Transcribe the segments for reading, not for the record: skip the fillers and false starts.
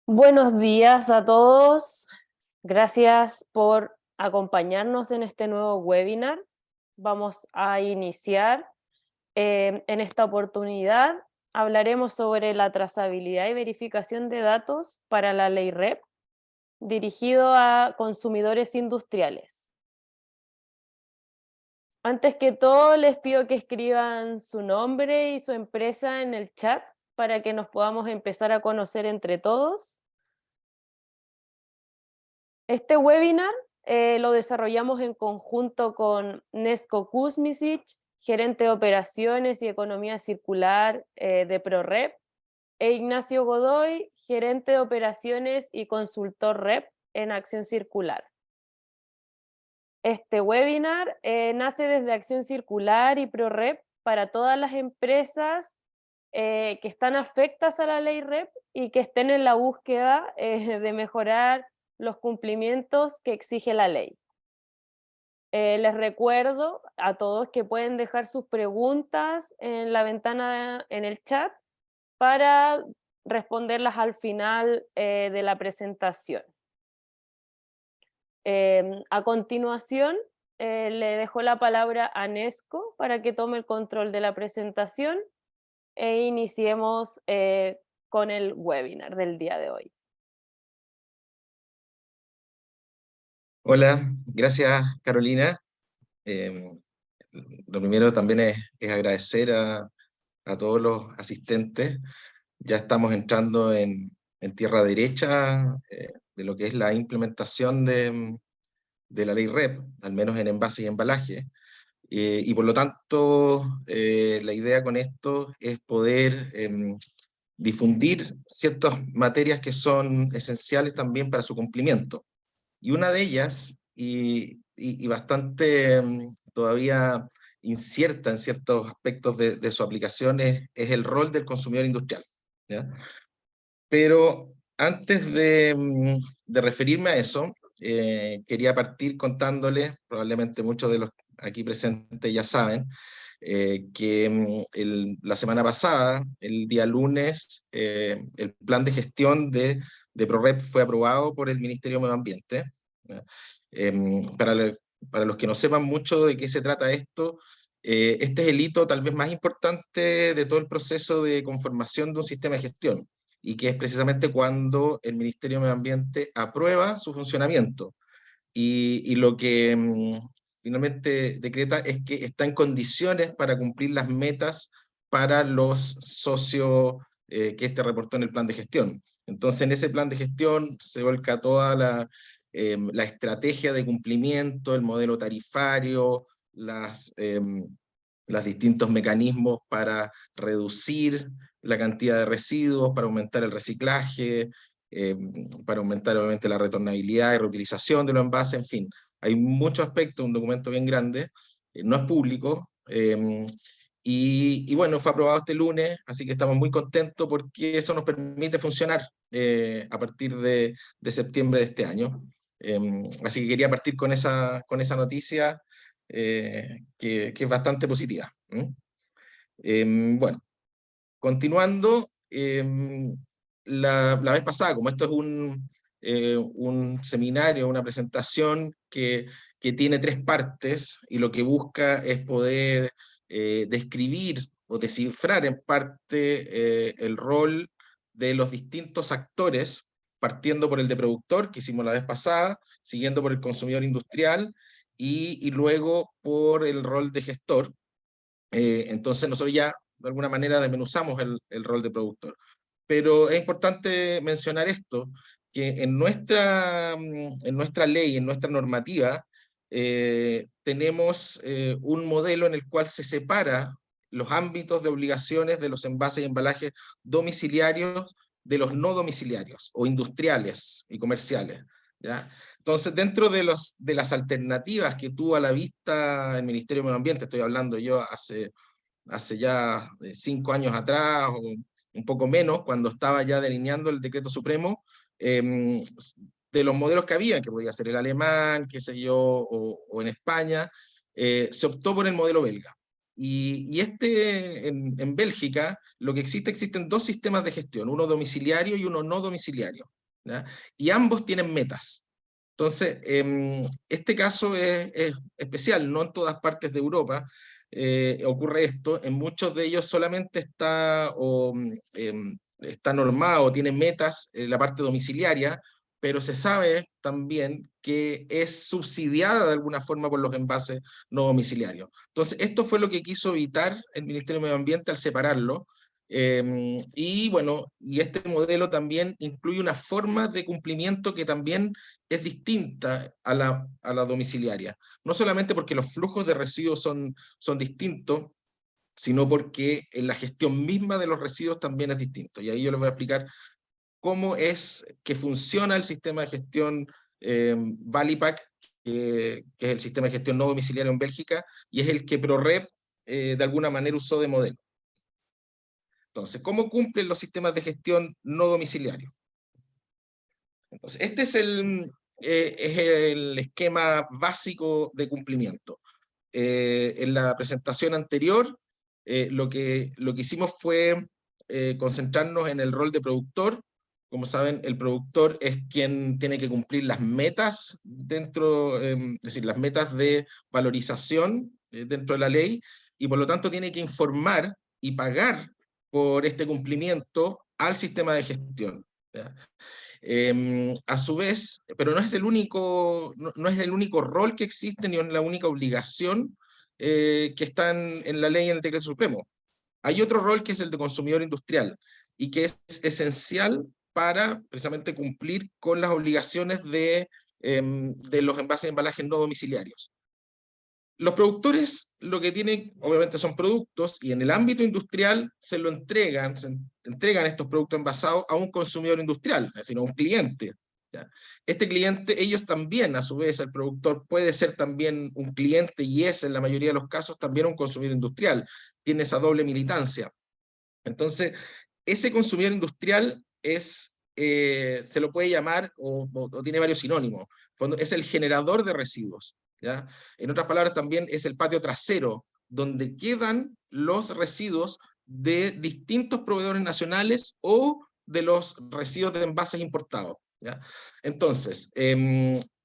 Buenos días a todos. Gracias por acompañarnos en este nuevo webinar. Vamos a iniciar. En esta oportunidad hablaremos sobre la trazabilidad y verificación de datos para la ley REP, dirigido a consumidores industriales. Antes que todo, les pido que escriban su nombre y su empresa en el chat para que nos podamos empezar a conocer entre todos. Este webinar lo desarrollamos en conjunto con Nesko Kuzmisic, gerente de operaciones y economía circular de ProRep, e Ignacio Godoy, gerente de operaciones y consultor REP en Acción Circular. Este webinar nace desde Acción Circular y ProRep para todas las empresas que están afectas a la ley REP y que estén en la búsqueda de mejorar los cumplimientos que exige la ley. Les recuerdo a todos que pueden dejar sus preguntas en la ventana en el chat para responderlas al final de la presentación. A continuación, le dejo la palabra a Nesko para que tome el control de la presentación e iniciemos con el webinar del día de hoy. Hola, gracias Carolina. Lo primero también es agradecer a todos los asistentes. Ya estamos entrando en tierra derecha de lo que es la implementación de la ley REP, al menos en envase y embalaje. Y por lo tanto, la idea con esto es poder difundir ciertas materias que son esenciales también para su cumplimiento. Y una de ellas, y bastante todavía incierta en ciertos aspectos de su aplicación, es el rol del consumidor industrial, ¿ya? Pero antes de referirme a eso, quería partir contándoles, probablemente muchos de los aquí presentes ya saben, que la semana pasada, el día lunes, el plan de gestión de ProRep fue aprobado por el Ministerio de Medio Ambiente. ¿Ya? Para los que no sepan mucho de qué se trata esto, este es el hito tal vez más importante de todo el proceso de conformación de un sistema de gestión, y que es precisamente cuando el Ministerio de Medio Ambiente aprueba su funcionamiento. Y lo que finalmente decreta es que está en condiciones para cumplir las metas para los socios que este reportó en el plan de gestión. Entonces, en ese plan de gestión se volca toda la estrategia de cumplimiento, el modelo tarifario, los distintos mecanismos para reducir la cantidad de residuos, para aumentar el reciclaje, eh, para aumentar obviamente la retornabilidad y reutilización de los envases, en fin. Hay muchos aspectos, un documento bien grande, no es público, y bueno, fue aprobado este lunes, así que estamos muy contentos porque eso nos permite funcionar a partir de septiembre de este año. Así que quería partir con esa noticia que es bastante positiva. Bueno, continuando, la vez pasada, como esto es un seminario, una presentación que tiene tres partes y lo que busca es poder describir o descifrar en parte el rol de los distintos actores, partiendo por el de productor, que hicimos la vez pasada, siguiendo por el consumidor industrial y luego por el rol de gestor. Entonces nosotros ya de alguna manera desmenuzamos el rol de productor. Pero es importante mencionar esto, que en nuestra ley, en nuestra normativa, tenemos un modelo en el cual se separa los ámbitos de obligaciones de los envases y embalajes domiciliarios de los no domiciliarios, o industriales y comerciales, ¿ya? Entonces, dentro de las alternativas que tuvo a la vista el Ministerio de Medio Ambiente, estoy hablando yo hace ya 5 años atrás, o un poco menos, cuando estaba ya delineando el decreto supremo, de los modelos que había, que podía ser el alemán, qué sé yo, o en España, se optó por el modelo belga. Y en Bélgica, lo que existen dos sistemas de gestión, uno domiciliario y uno no domiciliario. ¿ya? Y ambos tienen metas. Entonces, este caso es especial, no en todas partes de Europa ocurre esto, en muchos de ellos solamente está normado, tiene metas en la parte domiciliaria, pero se sabe también que es subsidiada de alguna forma por los envases no domiciliarios. Entonces, esto fue lo que quiso evitar el Ministerio de Medio Ambiente al separarlo. Y bueno, y este modelo también incluye una forma de cumplimiento que también es distinta a la domiciliaria. No solamente porque los flujos de residuos son distintos, sino porque en la gestión misma de los residuos también es distinto. Y ahí yo les voy a explicar cómo es que funciona el sistema de gestión Valipack, que es el sistema de gestión no domiciliario en Bélgica, y es el que ProRep de alguna manera usó de modelo. Entonces, ¿cómo cumplen los sistemas de gestión no domiciliarios? Entonces, este es el esquema básico de cumplimiento. En la presentación anterior, lo que hicimos fue concentrarnos en el rol de productor. Como saben, el productor es quien tiene que cumplir las metas dentro, es decir, las metas de valorización dentro de la ley, y por lo tanto tiene que informar y pagar por este cumplimiento al sistema de gestión, ¿ya? A su vez, pero no es el único, no es el único rol que existe ni es la única obligación que está en la ley y en el decreto supremo. Hay otro rol que es el de consumidor industrial y que es esencial para precisamente cumplir con las obligaciones de los envases de embalajes no domiciliarios. Los productores lo que tienen, obviamente, son productos, y en el ámbito industrial se entregan estos productos envasados a un consumidor industrial, es decir, a un cliente, ¿ya? Este cliente, ellos también, a su vez, el productor puede ser también un cliente, y es en la mayoría de los casos también un consumidor industrial, tiene esa doble militancia. Entonces, ese consumidor industrial se lo puede llamar, o tiene varios sinónimos, es el generador de residuos, ¿ya? En otras palabras, también es el patio trasero, donde quedan los residuos de distintos proveedores nacionales o de los residuos de envases importados, ¿ya? Entonces,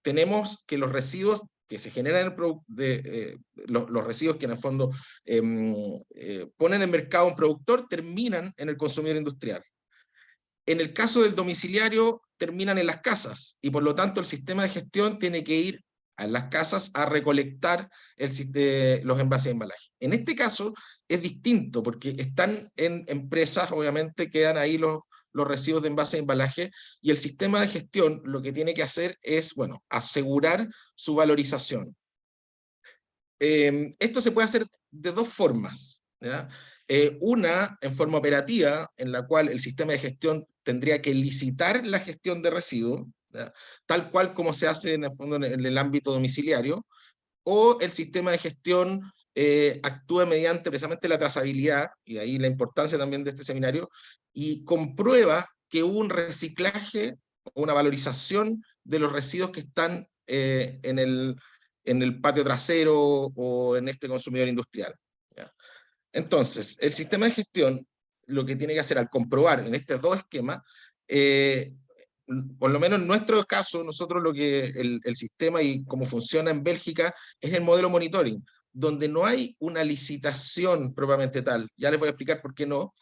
tenemos que los residuos que se generan los residuos que en el fondo ponen en mercado un productor terminan en el consumidor industrial. En el caso del domiciliario, terminan en las casas, y por lo tanto el sistema de gestión tiene que ir a las casas a recolectar los envases de embalaje. En este caso es distinto porque están en empresas, obviamente quedan ahí los residuos de envase de embalaje, y el sistema de gestión lo que tiene que hacer es, bueno, asegurar su valorización. Esto se puede hacer de dos formas, ¿ya? Una, en forma operativa, en la cual el sistema de gestión tendría que licitar la gestión de residuos, ¿ya? Tal cual como se hace en el fondo en el ámbito domiciliario, o el sistema de gestión actúa mediante precisamente la trazabilidad, y ahí la importancia también de este seminario, y comprueba que hubo un reciclaje o una valorización de los residuos que están en el patio trasero o en este consumidor industrial, ¿ya? Entonces, el sistema de gestión lo que tiene que hacer al comprobar en estos dos esquemas, eh, por lo menos en nuestro caso, nosotros el sistema y cómo funciona en Bélgica es el modelo monitoring, donde no hay una licitación propiamente tal, ya les voy a explicar por qué no,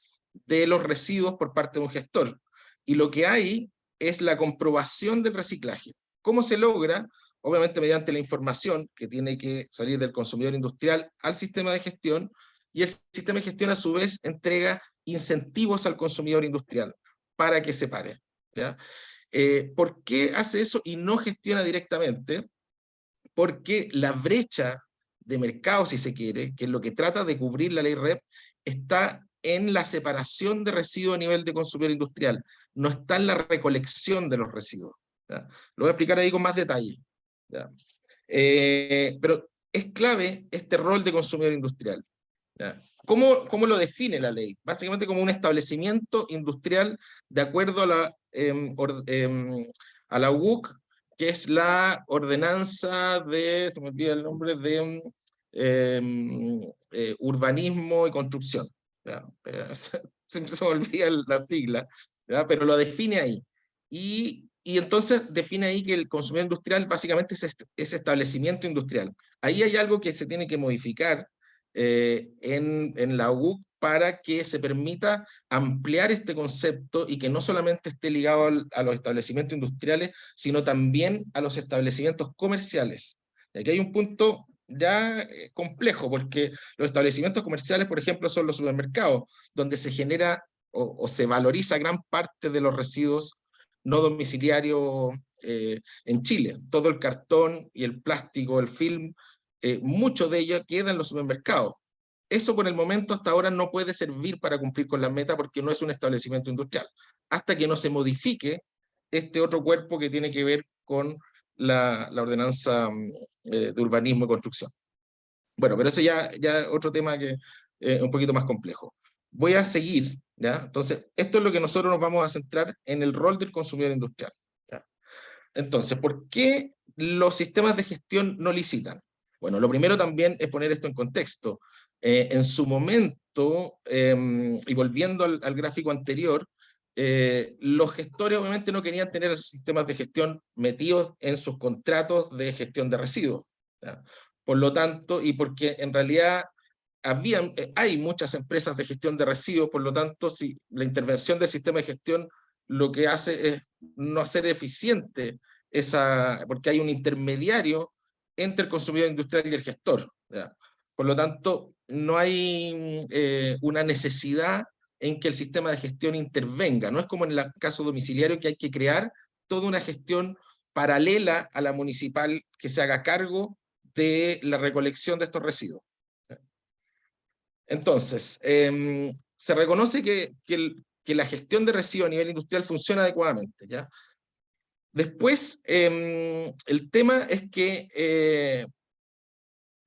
de los residuos por parte de un gestor. Y lo que hay es la comprobación del reciclaje. ¿Cómo se logra? Obviamente mediante la información que tiene que salir del consumidor industrial al sistema de gestión, y el sistema de gestión a su vez entrega incentivos al consumidor industrial para que se pare, ¿ya? ¿Por qué hace eso y no gestiona directamente? Porque la brecha de mercado, si se quiere, que es lo que trata de cubrir la ley REP, está en la separación de residuos a nivel de consumidor industrial, no está en la recolección de los residuos, ¿ya? Lo voy a explicar ahí con más detalle, ¿ya? Pero es clave este rol de consumidor industrial, ¿ya? ¿Cómo lo define la ley? Básicamente como un establecimiento industrial de acuerdo a la UUC, que es la ordenanza se me olvida el nombre, de urbanismo y construcción, ¿ya? Siempre se me olvida la sigla, ¿ya? Pero lo define ahí. Y y entonces define ahí que el consumidor industrial básicamente es establecimiento industrial. Ahí hay algo que se tiene que modificar en la UC para que se permita ampliar este concepto y que no solamente esté ligado a los establecimientos industriales, sino también a los establecimientos comerciales. Y aquí hay un punto ya complejo, porque los establecimientos comerciales, por ejemplo, son los supermercados, donde se genera o se valoriza gran parte de los residuos no domiciliarios en Chile. Todo el cartón y el plástico, el film, mucho de ello queda en los supermercados. Eso por el momento hasta ahora no puede servir para cumplir con la meta porque no es un establecimiento industrial, hasta que no se modifique este otro cuerpo que tiene que ver con la ordenanza de urbanismo y construcción. Bueno, pero eso ya otro tema que es un poquito más complejo. Voy a seguir, ¿ya? Entonces, esto es lo que nosotros nos vamos a centrar en el rol del consumidor industrial, ¿ya? Entonces, ¿por qué los sistemas de gestión no licitan? Bueno, lo primero también es poner esto en contexto. En su momento, y volviendo al gráfico anterior, los gestores obviamente no querían tener los sistemas de gestión metidos en sus contratos de gestión de residuos, ¿ya? Por lo tanto, y porque en realidad hay muchas empresas de gestión de residuos, por lo tanto, si la intervención del sistema de gestión lo que hace es no hacer eficiente porque hay un intermediario entre el consumidor industrial y el gestor, ¿ya? Por lo tanto, no hay una necesidad en que el sistema de gestión intervenga. No es como en el caso domiciliario que hay que crear toda una gestión paralela a la municipal que se haga cargo de la recolección de estos residuos. Entonces, se reconoce que la gestión de residuos a nivel industrial funciona adecuadamente, ¿ya? Después, el tema es que,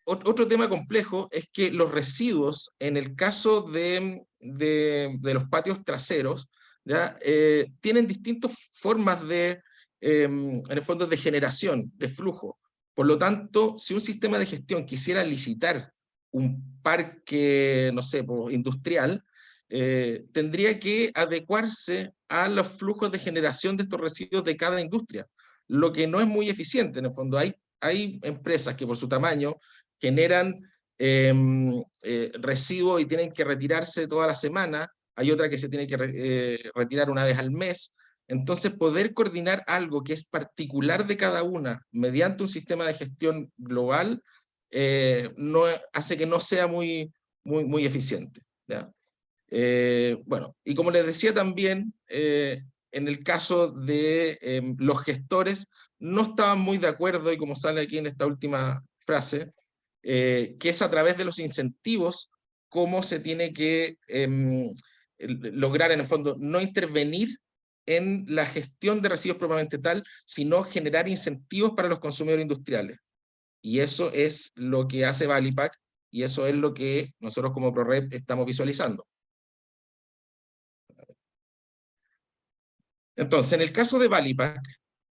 otro tema complejo es que los residuos, en el caso de los patios traseros, ¿ya? Tienen distintas formas en el fondo, de generación, de flujo. Por lo tanto, si un sistema de gestión quisiera licitar un parque, no sé, industrial, tendría que adecuarse a los flujos de generación de estos residuos de cada industria, lo que no es muy eficiente. En el fondo, hay empresas que por su tamaño generan residuos y tienen que retirarse toda la semana, hay otra que se tiene que retirar una vez al mes. Entonces, poder coordinar algo que es particular de cada una mediante un sistema de gestión global no, hace que no sea muy eficiente, ¿ya? Bueno, y como les decía también, en el caso de los gestores, no estaban muy de acuerdo, y como sale aquí en esta última frase, que es a través de los incentivos cómo se tiene que lograr, en el fondo, no intervenir en la gestión de residuos propiamente tal, sino generar incentivos para los consumidores industriales. Y eso es lo que hace Valipack, y eso es lo que nosotros como ProRep estamos visualizando. Entonces, en el caso de Valipack,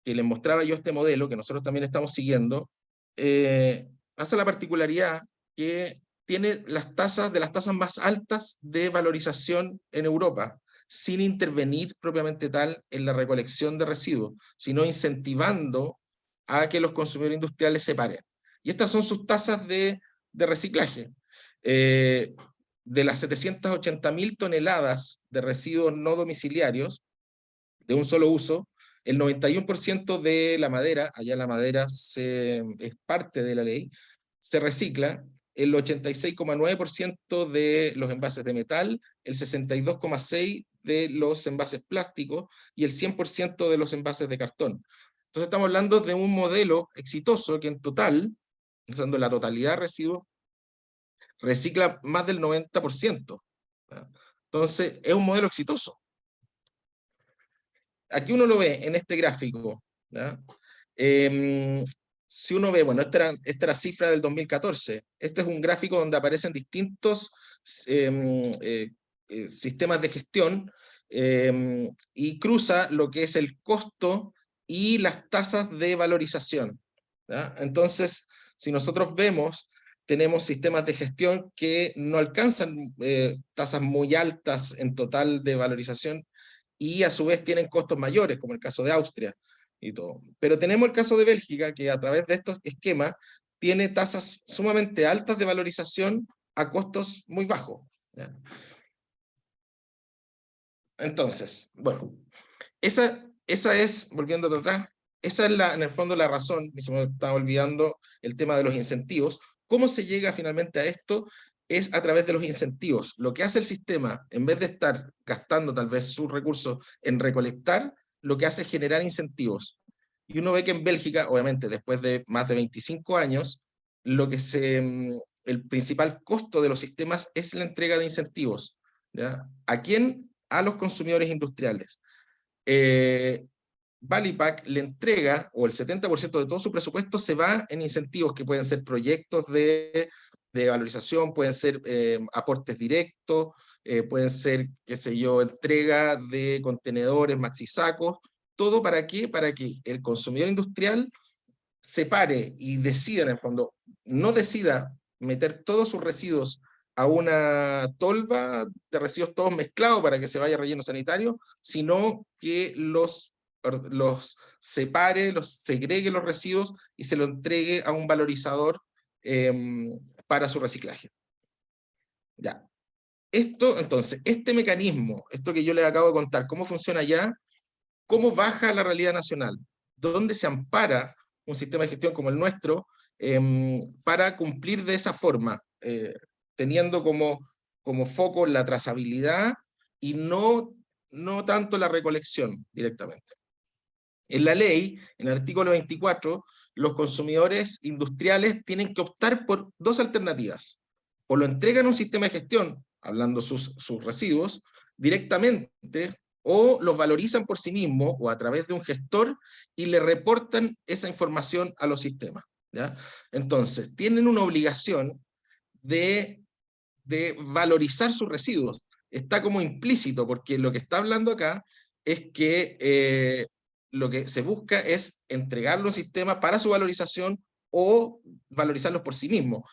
que les mostraba yo este modelo, que nosotros también estamos siguiendo, hace la particularidad que tiene las tasas más altas de valorización en Europa, sin intervenir propiamente tal en la recolección de residuos, sino incentivando a que los consumidores industriales se paren. Y estas son sus tasas de reciclaje. De las 780.000 toneladas de residuos no domiciliarios, de un solo uso, el 91% de la madera, allá la madera es parte de la ley, se recicla, el 86,9% de los envases de metal, el 62,6% de los envases plásticos y el 100% de los envases de cartón. Entonces estamos hablando de un modelo exitoso que en total, usando la totalidad de residuos, recicla más del 90%. ¿Ya? Entonces es un modelo exitoso. Aquí uno lo ve en este gráfico, ¿ya? Si uno ve, bueno, esta era cifra del 2014. Este es un gráfico donde aparecen distintos sistemas de gestión y cruza lo que es el costo y las tasas de valorización, ¿ya? Entonces, si nosotros vemos, tenemos sistemas de gestión que no alcanzan tasas muy altas en total de valorización, y a su vez tienen costos mayores, como el caso de Austria. y todo. Pero tenemos el caso de Bélgica, que a través de estos esquemas tiene tasas sumamente altas de valorización a costos muy bajos, ¿ya? Entonces, bueno, esa es, volviendo atrás, esa es en el fondo la razón, y se me estaba olvidando el tema de los incentivos. ¿Cómo se llega finalmente a esto? Es a través de los incentivos. Lo que hace el sistema, en vez de estar gastando tal vez sus recursos en recolectar, lo que hace es generar incentivos. Y uno ve que en Bélgica, obviamente después de más de 25 años, el principal costo de los sistemas es la entrega de incentivos, ¿ya? ¿A quién? A los consumidores industriales. Valipack le entrega, o el 70% de todo su presupuesto se va en incentivos que pueden ser proyectos de valorización, pueden ser aportes directos, pueden ser, qué sé yo, entrega de contenedores, maxisacos, todo ¿para qué? Para que el consumidor industrial separe y decida, en el fondo, no decida meter todos sus residuos a una tolva de residuos todos mezclados para que se vaya relleno sanitario, sino que los separe, los segregue los residuos y se lo entregue a un valorizador para su reciclaje. Ya. Entonces, este mecanismo, esto que yo les acabo de contar, cómo funciona ya, cómo baja la realidad nacional, dónde se ampara un sistema de gestión como el nuestro para cumplir de esa forma, teniendo como foco la trazabilidad y no tanto la recolección directamente. En la ley, en el artículo 24, los consumidores industriales tienen que optar por dos alternativas. O lo entregan a un sistema de gestión, hablando sus residuos, directamente, o los valorizan por sí mismos o a través de un gestor y le reportan esa información a los sistemas, ¿ya? Entonces, tienen una obligación de, de valorizar sus residuos. Está como implícito, porque lo que está hablando acá es que lo que se busca es entregarlo a un sistema para su valorización o valorizarlos por sí mismo.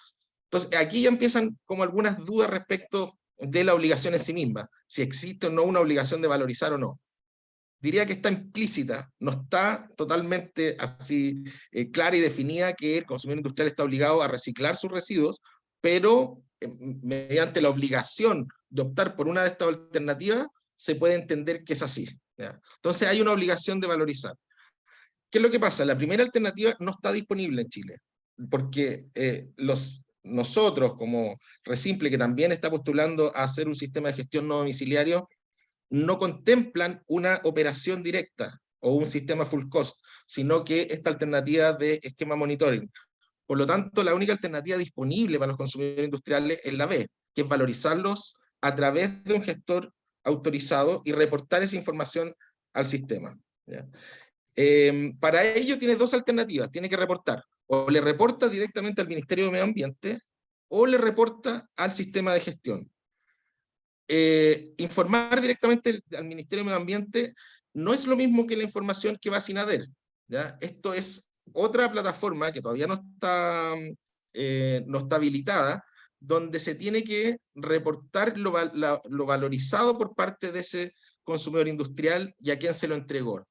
Entonces, aquí ya empiezan como algunas dudas respecto de la obligación en sí misma, si existe o no una obligación de valorizar o no. Diría que está implícita, no está totalmente así clara y definida que el consumidor industrial está obligado a reciclar sus residuos, pero mediante la obligación de optar por una de estas alternativas, se puede entender que es así, ¿ya? Entonces hay una obligación de valorizar. ¿Qué es lo que pasa? La primera alternativa no está disponible en Chile, porque nosotros, como Resimple, que también está postulando a hacer un sistema de gestión no domiciliario, no contemplan una operación directa o un sistema full cost, sino que esta alternativa de esquema monitoring. Por lo tanto, la única alternativa disponible para los consumidores industriales es la B, que es valorizarlos a través de un gestor autorizado y reportar esa información al sistema, ¿ya? Para ello tiene dos alternativas, tiene que reportar, o le reporta directamente al Ministerio de Medio Ambiente, o le reporta al sistema de gestión. Informar directamente al Ministerio de Medio Ambiente no es lo mismo que la información que va a SINADER, ¿ya? Esto es otra plataforma que todavía no está habilitada, donde se tiene que reportar lo valorizado por parte de ese consumidor industrial y a quién se lo entregó.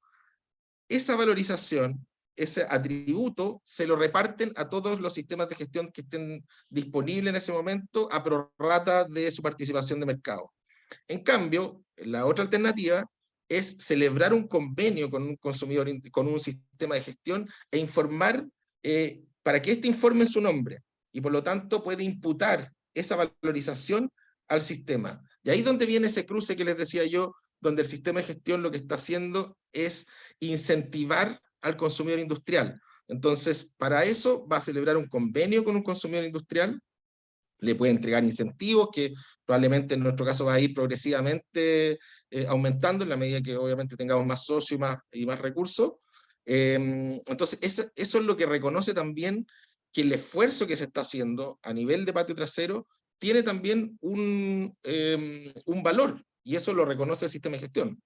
Esa valorización, ese atributo, se lo reparten a todos los sistemas de gestión que estén disponibles en ese momento a prorrata de su participación de mercado. En cambio, la otra alternativa es celebrar un convenio con un consumidor, con un sistema de gestión e informar para que éste informe en su nombre y por lo tanto puede imputar esa valorización al sistema. Y ahí es donde viene ese cruce que les decía yo, donde el sistema de gestión lo que está haciendo es incentivar al consumidor industrial. Entonces, para eso va a celebrar un convenio con un consumidor industrial, le puede entregar incentivos que probablemente en nuestro caso va a ir progresivamente aumentando en la medida que obviamente tengamos más socios y más recursos. Entonces, eso es lo que reconoce también que el esfuerzo que se está haciendo a nivel de patio trasero tiene también un valor, y eso lo reconoce el sistema de gestión.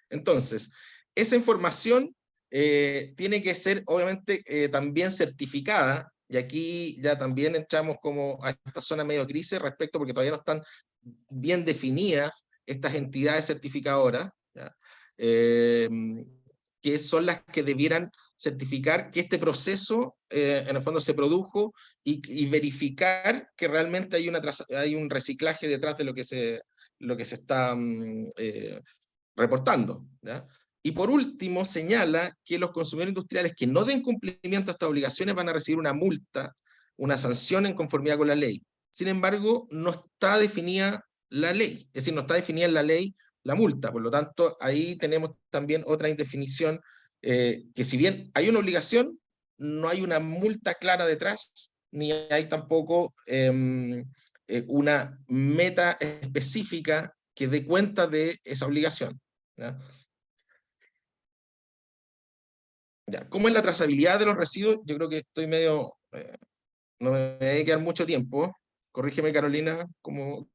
Entonces, esa información tiene que ser obviamente también certificada, y aquí ya también entramos como a esta zona medio crisis respecto porque todavía no están bien definidas estas entidades certificadoras, ¿ya? Que que son las que debieran certificar que este proceso en el fondo se produjo y verificar que realmente hay un reciclaje detrás de lo que se está reportando, ¿ya? Y por último, señala que los consumidores industriales que no den cumplimiento a estas obligaciones van a recibir una multa, una sanción en conformidad con la ley. Sin embargo, no está definida la ley, es decir, no está definida en la ley la multa. Por lo tanto, ahí tenemos también otra indefinición, que si bien hay una obligación, no hay una multa clara detrás, ni hay tampoco una meta específica que dé cuenta de esa obligación, ¿ya? Ya. ¿Cómo es la trazabilidad de los residuos? Yo creo que estoy medio... no me debe quedar mucho tiempo. Corrígeme, Carolina, cómo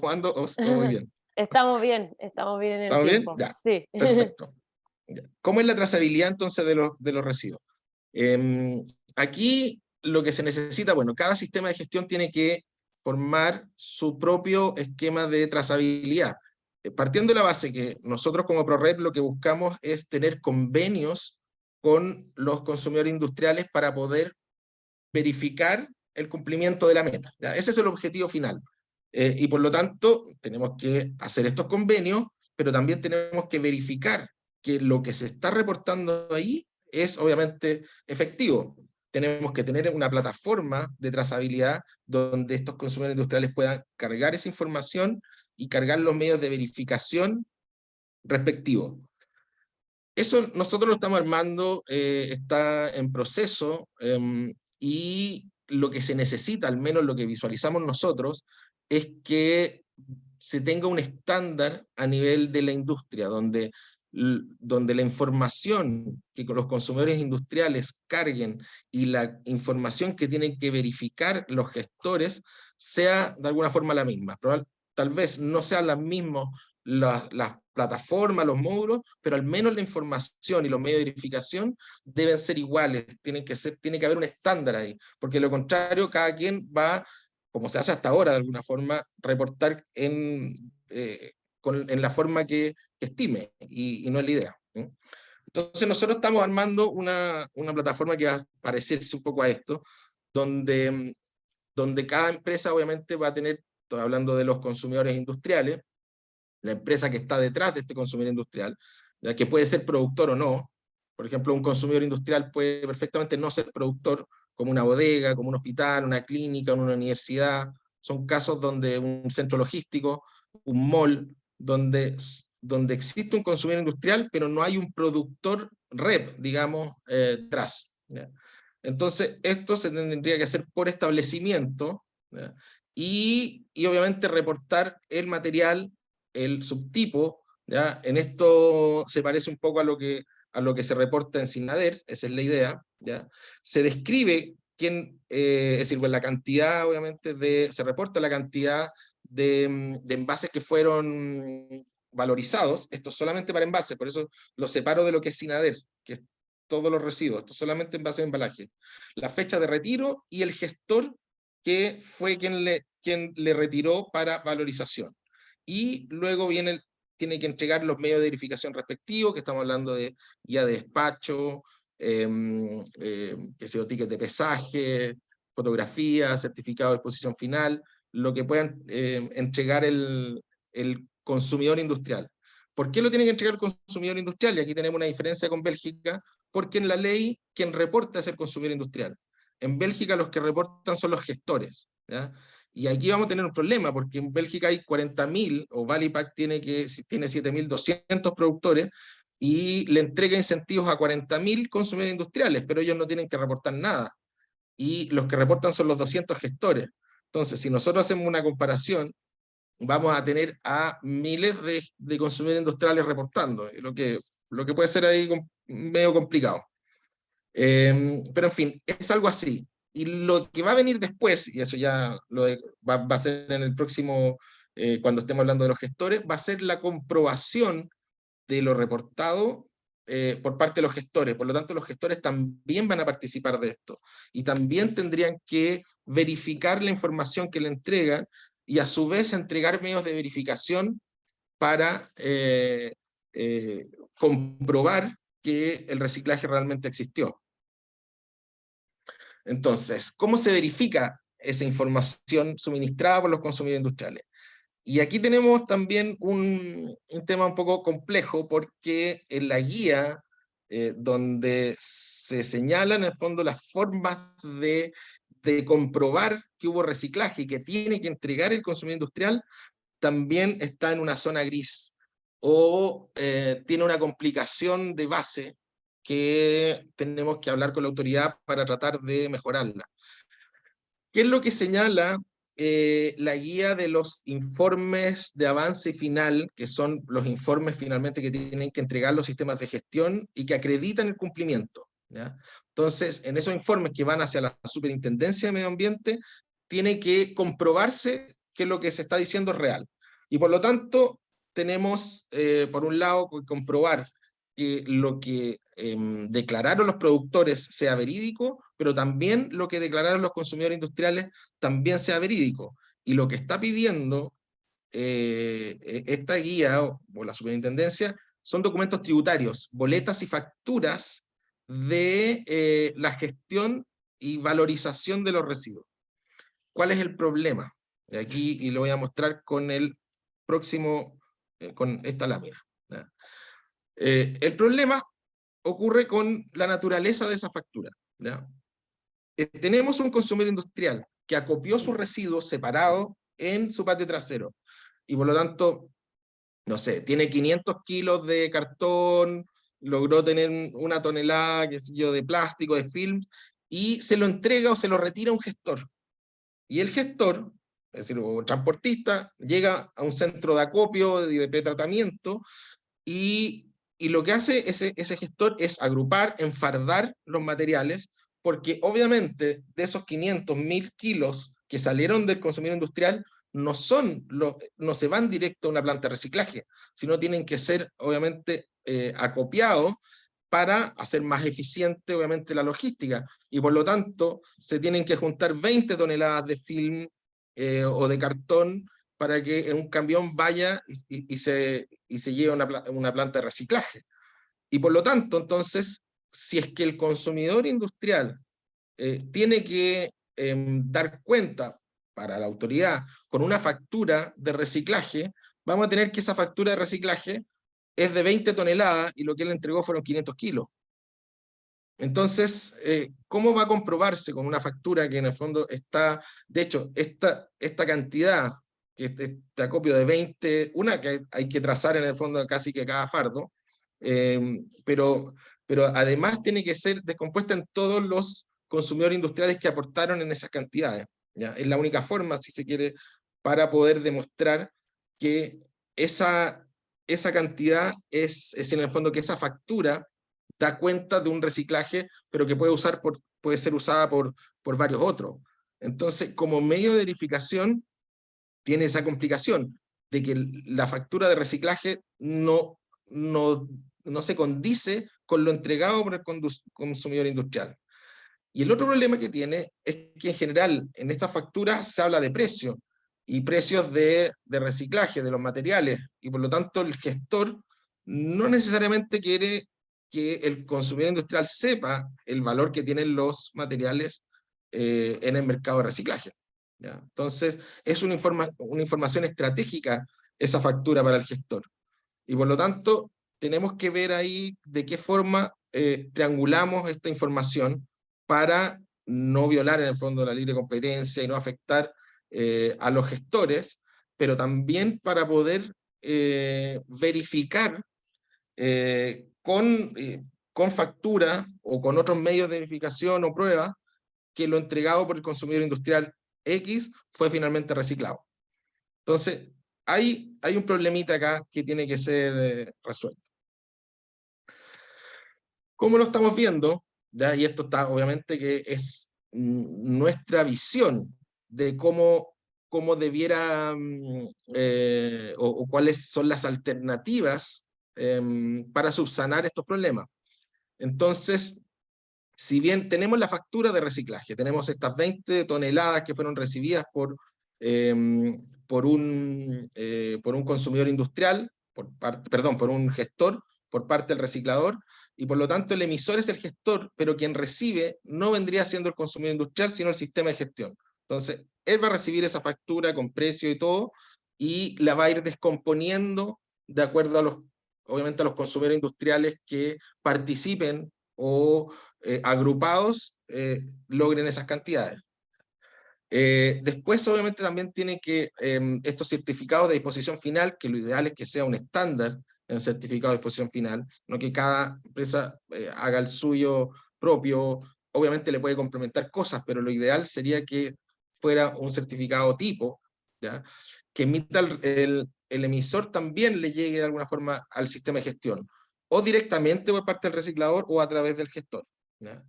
ando o voy bien. Estamos bien en el ¿Estamos bien? tiempo. Ya, Sí. perfecto. Ya. ¿Cómo es la trazabilidad entonces de los residuos? Aquí lo que se necesita, bueno, cada sistema de gestión tiene que formar su propio esquema de trazabilidad. Partiendo de la base que nosotros como ProRep lo que buscamos es tener convenios con los consumidores industriales para poder verificar el cumplimiento de la meta. ¿Ya? Ese es el objetivo final. Y por lo tanto, tenemos que hacer estos convenios, pero también tenemos que verificar que lo que se está reportando ahí es obviamente efectivo. Tenemos que tener una plataforma de trazabilidad donde estos consumidores industriales puedan cargar esa información y cargar los medios de verificación respectivos. Eso nosotros lo estamos armando, está en proceso, y lo que se necesita, al menos lo que visualizamos nosotros, es que se tenga un estándar a nivel de la industria, donde la información que los consumidores industriales carguen y la información que tienen que verificar los gestores sea de alguna forma la misma. Tal vez no sean las mismas las plataformas, los módulos, pero al menos la información y los medios de verificación deben ser iguales, tiene que haber un estándar ahí, porque de lo contrario cada quien va, como se hace hasta ahora de alguna forma, reportar en la forma que estime, y no es la idea. Entonces nosotros estamos armando una plataforma que va a parecerse un poco a esto, donde cada empresa obviamente va a tener, estoy hablando de los consumidores industriales, la empresa que está detrás de este consumidor industrial, ya que puede ser productor o no. Por ejemplo, un consumidor industrial puede perfectamente no ser productor, como una bodega, como un hospital, una clínica, una universidad. Son casos donde un centro logístico, un mall, donde existe un consumidor industrial, pero no hay un productor rep, digamos, tras. ¿Ya? Entonces, esto se tendría que hacer por establecimiento, ¿ya? Y obviamente reportar el material, el subtipo, ¿ya? En esto se parece un poco a lo que se reporta en SINADER, esa es la idea, ¿ya? Se describe es decir, pues la cantidad, obviamente, se reporta la cantidad de envases que fueron valorizados, esto solamente para envases, por eso lo separo de lo que es SINADER, que es todos los residuos, esto solamente envases de embalaje. La fecha de retiro y el gestor que fue quien le retiró para valorización. Y luego tiene que entregar los medios de verificación respectivos, que estamos hablando de guía de despacho, que sea ticket de pesaje, fotografía, certificado de exposición final, lo que puedan entregar el consumidor industrial. ¿Por qué lo tiene que entregar el consumidor industrial? Y aquí tenemos una diferencia con Bélgica, porque en la ley quien reporta es el consumidor industrial. En Bélgica los que reportan son los gestores, ¿ya? Y aquí vamos a tener un problema, porque en Bélgica hay 40.000, o Valipack tiene 7.200 productores, y le entrega incentivos a 40.000 consumidores industriales, pero ellos no tienen que reportar nada. Y los que reportan son los 200 gestores. Entonces, si nosotros hacemos una comparación, vamos a tener a miles de consumidores industriales reportando, lo que puede ser ahí medio complicado. Pero en fin, es algo así. Y lo que va a venir después, y eso ya va a ser en el próximo, cuando estemos hablando de los gestores, va a ser la comprobación de lo reportado por parte de los gestores. Por lo tanto, los gestores también van a participar de esto. Y también tendrían que verificar la información que le entregan y a su vez entregar medios de verificación para comprobar que el reciclaje realmente existió. Entonces, ¿cómo se verifica esa información suministrada por los consumidores industriales? Y aquí tenemos también un tema un poco complejo, porque en la guía, donde se señalan en el fondo las formas de comprobar que hubo reciclaje y que tiene que entregar el consumidor industrial, también está en una zona gris, o tiene una complicación de base que tenemos que hablar con la autoridad para tratar de mejorarla. ¿Qué es lo que señala la guía de los informes de avance final, que son los informes finalmente que tienen que entregar los sistemas de gestión y que acreditan el cumplimiento? ¿Ya? Entonces, en esos informes que van hacia la Superintendencia de Medio Ambiente, tiene que comprobarse que lo que se está diciendo es real. Y por lo tanto, tenemos, por un lado, que comprobar que lo que declararon los productores sea verídico, pero también lo que declararon los consumidores industriales también sea verídico. Y lo que está pidiendo esta guía o la superintendencia son documentos tributarios, boletas y facturas de la gestión y valorización de los residuos. ¿Cuál es el problema? Aquí, y lo voy a mostrar con el próximo, con esta lámina. ¿Ya? El problema ocurre con la naturaleza de esa factura. ¿Ya? Tenemos un consumidor industrial que acopió sus residuos separados en su patio trasero, y por lo tanto, no sé, tiene 500 kilos de cartón, logró tener una tonelada, qué sé yo, de plástico, de film, y se lo entrega o se lo retira a un gestor. Y el gestor, es decir, o transportista, llega a un centro de acopio y de pretratamiento, y lo que hace ese gestor es agrupar, enfardar los materiales, porque obviamente de esos 500, 1000 kilos que salieron del consumidor industrial, no se van directo a una planta de reciclaje, sino tienen que ser obviamente acopiados para hacer más eficiente obviamente la logística, y por lo tanto se tienen que juntar 20 toneladas de film o de cartón para que en un camión vaya y se lleve a una planta de reciclaje. Y por lo tanto, entonces, si es que el consumidor industrial tiene que dar cuenta para la autoridad con una factura de reciclaje, vamos a tener que esa factura de reciclaje es de 20 toneladas y lo que él entregó fueron 500 kilos. Entonces, ¿cómo va a comprobarse con una factura que en el fondo está, de hecho, esta cantidad, que este acopio de 20, una que hay que trazar en el fondo casi que cada fardo, pero además tiene que ser descompuesta en todos los consumidores industriales que aportaron en esas cantidades? ¿Ya? Es la única forma, si se quiere, para poder demostrar que esa cantidad es en el fondo que esa factura da cuenta de un reciclaje, pero que puede ser usada por varios otros. Entonces, como medio de verificación, tiene esa complicación de que la factura de reciclaje no se condice con lo entregado por el consumidor industrial. Y el otro problema que tiene es que en general en estas facturas se habla de precio, y precios de reciclaje de los materiales, y por lo tanto el gestor no necesariamente quiere que el consumidor industrial sepa el valor que tienen los materiales en el mercado de reciclaje. ¿Ya? Entonces, es una información estratégica esa factura para el gestor. Y por lo tanto, tenemos que ver ahí de qué forma triangulamos esta información para no violar en el fondo la libre competencia y no afectar a los gestores, pero también para poder verificar con factura o con otros medios de verificación o prueba que lo entregado por el consumidor industrial X fue finalmente reciclado. Entonces, hay un problemita acá que tiene que ser resuelto. ¿Cómo lo estamos viendo? ¿Ya? Y esto está obviamente que es nuestra visión de cómo debiera o cuáles son las alternativas para subsanar estos problemas. Entonces, si bien tenemos la factura de reciclaje, tenemos estas 20 toneladas que fueron recibidas por un consumidor industrial, por un gestor, por parte del reciclador, y por lo tanto el emisor es el gestor, pero quien recibe no vendría siendo el consumidor industrial, sino el sistema de gestión. Entonces, él va a recibir esa factura con precio y todo, y la va a ir descomponiendo de acuerdo a los, obviamente, a los consumidores industriales que participen o agrupados logren esas cantidades. Después, obviamente, también tiene que estos certificados de disposición final, que lo ideal es que sea un estándar en el certificado de disposición final, no que cada empresa haga el suyo propio. Obviamente le puede complementar cosas, pero lo ideal sería que fuera un certificado tipo, ¿ya? Que emita el emisor también le llegue de alguna forma al sistema de gestión, o directamente por parte del reciclador o a través del gestor, ¿ya?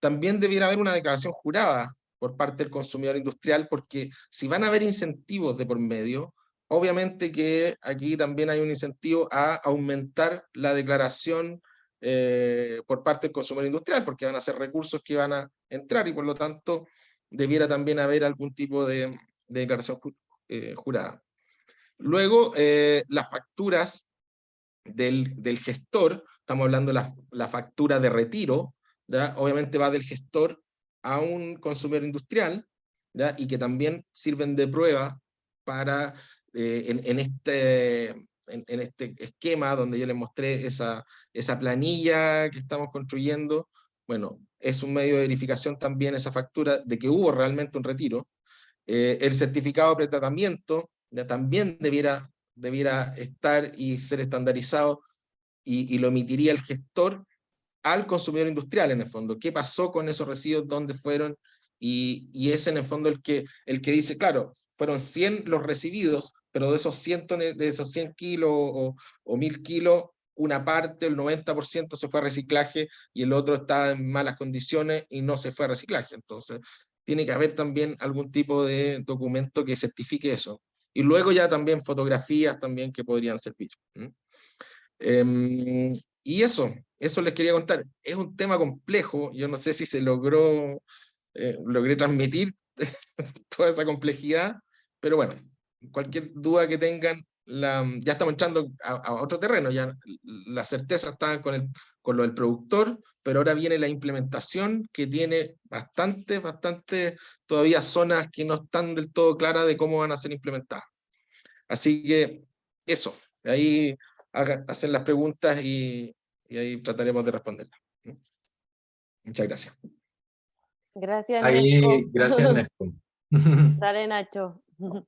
También debiera haber una declaración jurada por parte del consumidor industrial, porque si van a haber incentivos de por medio, obviamente que aquí también hay un incentivo a aumentar la declaración por parte del consumidor industrial, porque van a ser recursos que van a entrar y por lo tanto debiera también haber algún tipo de declaración jurada. Luego, las facturas del gestor, estamos hablando de la factura de retiro, ¿ya? Obviamente va del gestor a un consumidor industrial, ¿ya? Y que también sirven de prueba para, en este esquema donde yo les mostré esa planilla que estamos construyendo. Bueno, es un medio de verificación también esa factura de que hubo realmente un retiro. El certificado de pretratamiento ya también debiera estar y ser estandarizado, y lo emitiría el gestor al consumidor industrial en el fondo. ¿Qué pasó con esos residuos? ¿Dónde fueron? Y es en el fondo el que dice, claro, fueron 100 los recibidos, pero de esos 100, de esos 100 kilos o 1000 kilos, una parte, el 90% se fue a reciclaje y el otro está en malas condiciones y no se fue a reciclaje. Entonces, tiene que haber también algún tipo de documento que certifique eso. Y luego ya también fotografías también que podrían servir. Y eso les quería contar. Es un tema complejo, yo no sé si se logré transmitir toda esa complejidad, pero bueno, cualquier duda que tengan, ya estamos entrando a otro terreno, ya la certeza está con lo del productor, pero ahora viene la implementación que tiene bastante todavía zonas que no están del todo claras de cómo van a ser implementadas. Así que eso, ahí hacen las preguntas y ahí trataremos de responderlas. Muchas gracias. Gracias, Ahí, Nesco. gracias, Nesco. Dale, Nacho.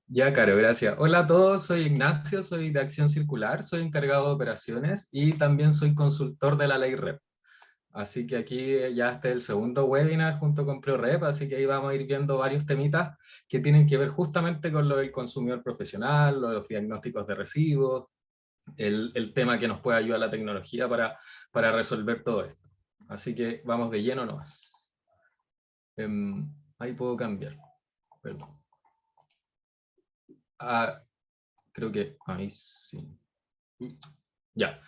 Ya, Caro, gracias. Hola a todos, soy Ignacio, soy de Acción Circular, soy encargado de operaciones y también soy consultor de la ley REP. Así que aquí ya está el segundo webinar junto con ProRep, así que ahí vamos a ir viendo varios temitas que tienen que ver justamente con lo del consumidor profesional, lo de los diagnósticos de residuos, el tema que nos puede ayudar la tecnología para resolver todo esto. Así que vamos de lleno nomás. Ahí puedo cambiar, perdón. Creo que ahí sí. Ya.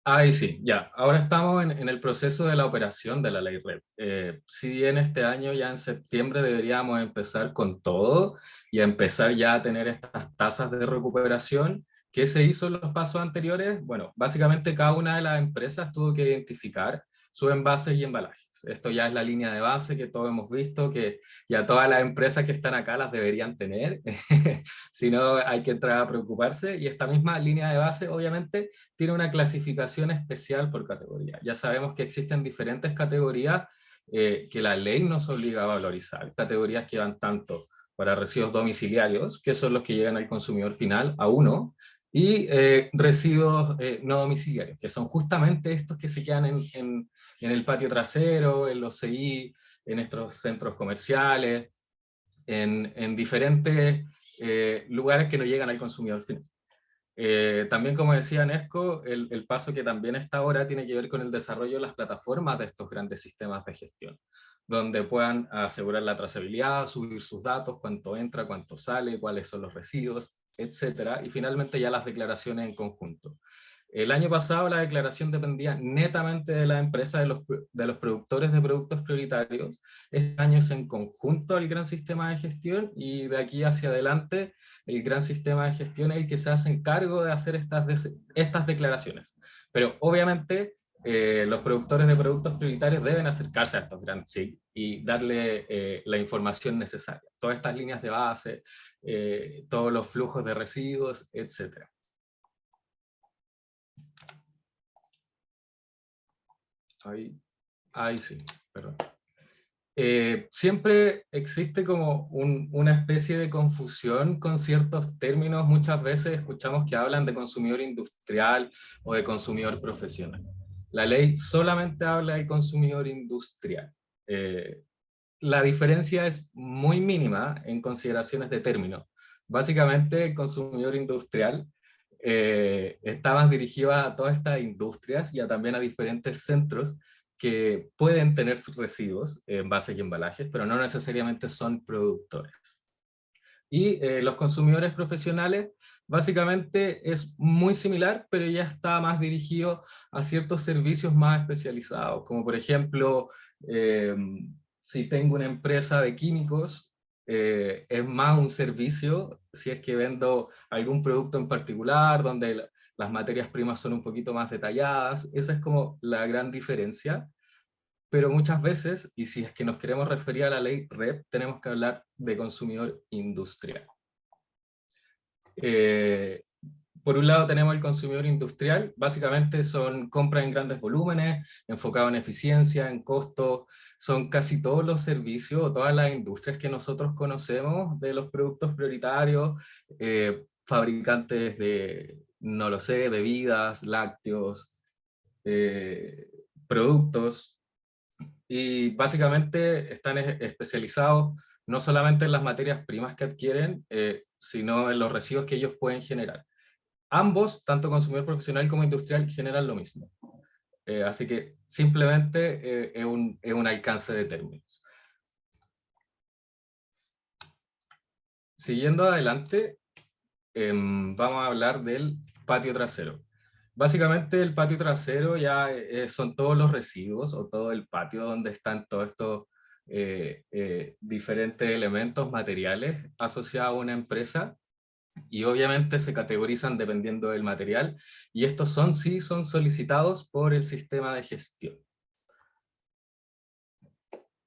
Ahí sí, ya. Ahora estamos en el proceso de la operación de la ley REP. Si bien este año, ya en septiembre, deberíamos empezar con todo y empezar ya a tener estas tasas de recuperación. ¿Qué se hizo en los pasos anteriores? Bueno, básicamente cada una de las empresas tuvo que identificar sus envases y embalajes. Esto ya es la línea de base que todos hemos visto, que ya todas las empresas que están acá las deberían tener. Si no, hay que entrar a preocuparse. Y esta misma línea de base, obviamente, tiene una clasificación especial por categoría. Ya sabemos que existen diferentes categorías que la ley nos obliga a valorizar. Categorías que van tanto para residuos domiciliarios, que son los que llegan al consumidor final, a uno, y residuos no domiciliarios, que son justamente estos que se quedan en el patio trasero, en los CI, en nuestros centros comerciales, en diferentes lugares que no llegan al consumidor final. También, como decía Nesco, el paso que también está ahora tiene que ver con el desarrollo de las plataformas de estos grandes sistemas de gestión, donde puedan asegurar la trazabilidad, subir sus datos, cuánto entra, cuánto sale, cuáles son los residuos, etcétera, y finalmente ya las declaraciones en conjunto. El año pasado la declaración dependía netamente de la empresa, de los productores de productos prioritarios. Este año es en conjunto el gran sistema de gestión, y de aquí hacia adelante el gran sistema de gestión es el que se hace cargo de hacer estas declaraciones. Pero obviamente los productores de productos prioritarios deben acercarse a estos grandes SIG y darle la información necesaria. Todas estas líneas de base, todos los flujos de residuos, etc. Ahí sí, perdón. Siempre existe como una especie de confusión con ciertos términos. Muchas veces escuchamos que hablan de consumidor industrial o de consumidor profesional. La ley solamente habla de consumidor industrial. La diferencia es muy mínima en consideraciones de términos. Básicamente, el consumidor industrial está más dirigido a todas estas industrias y también a diferentes centros que pueden tener sus residuos, envases y embalajes, pero no necesariamente son productores. Y los consumidores profesionales, básicamente es muy similar, pero ya está más dirigido a ciertos servicios más especializados, como por ejemplo, si tengo una empresa de químicos, es más un servicio, si es que vendo algún producto en particular, donde las materias primas son un poquito más detalladas. Esa es como la gran diferencia. Pero muchas veces, y si es que nos queremos referir a la ley REP, tenemos que hablar de consumidor industrial. Por un lado tenemos el consumidor industrial, básicamente son compras en grandes volúmenes, enfocado en eficiencia, en costo, son casi todos los servicios o todas las industrias que nosotros conocemos de los productos prioritarios, fabricantes de, no lo sé, bebidas, lácteos, productos, y básicamente están especializados no solamente en las materias primas que adquieren, sino en los residuos que ellos pueden generar. Ambos, tanto consumidor profesional como industrial, generan lo mismo. Así que simplemente es un alcance de términos. Siguiendo adelante, vamos a hablar del patio trasero. Básicamente el patio trasero ya son todos los residuos o todo el patio donde están todos estos diferentes elementos materiales asociados a una empresa, y obviamente se categorizan dependiendo del material, y estos sí son solicitados por el sistema de gestión.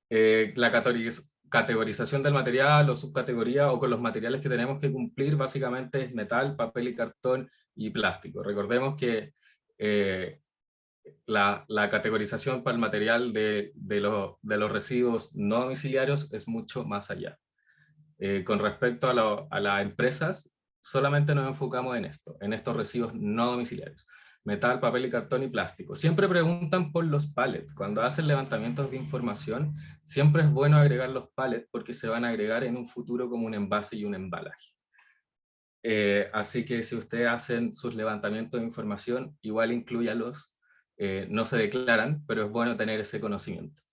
La categorización del material o subcategoría o con los materiales que tenemos que cumplir básicamente es metal, papel y cartón y plástico. Recordemos que la categorización para el material de los residuos no domiciliarios es mucho más allá. Con respecto a las empresas, solamente nos enfocamos en estos residuos no domiciliarios. Metal, papel y cartón y plástico. Siempre preguntan por los pallets. Cuando hacen levantamientos de información, siempre es bueno agregar los pallets porque se van a agregar en un futuro como un envase y un embalaje. Así que si ustedes hacen sus levantamientos de información, igual inclúyalos. No se declaran, pero es bueno tener ese conocimiento.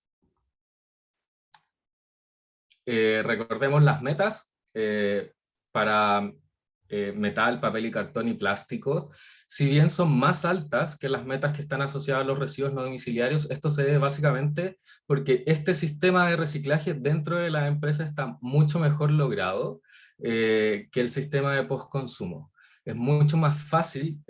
Recordemos las metas para metal, papel y cartón y plástico. Si bien son más altas que las metas que están asociadas a los residuos no domiciliarios, esto se debe básicamente porque este sistema de reciclaje dentro de la empresa está mucho mejor logrado que el sistema de postconsumo. Es mucho más fácil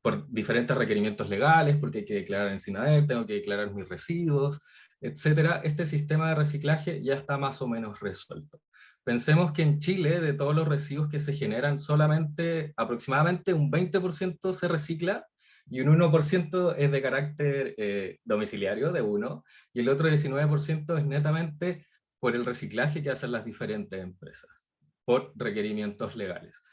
por diferentes requerimientos legales, porque hay que declarar en SINADER, tengo que declarar mis residuos, etcétera. Este sistema de reciclaje ya está más o menos resuelto. Pensemos que en Chile, de todos los residuos que se generan, solamente aproximadamente un 20% se recicla y un 1% es de carácter domiciliario, de uno, y el otro 19% es netamente por el reciclaje que hacen las diferentes empresas, por requerimientos legales.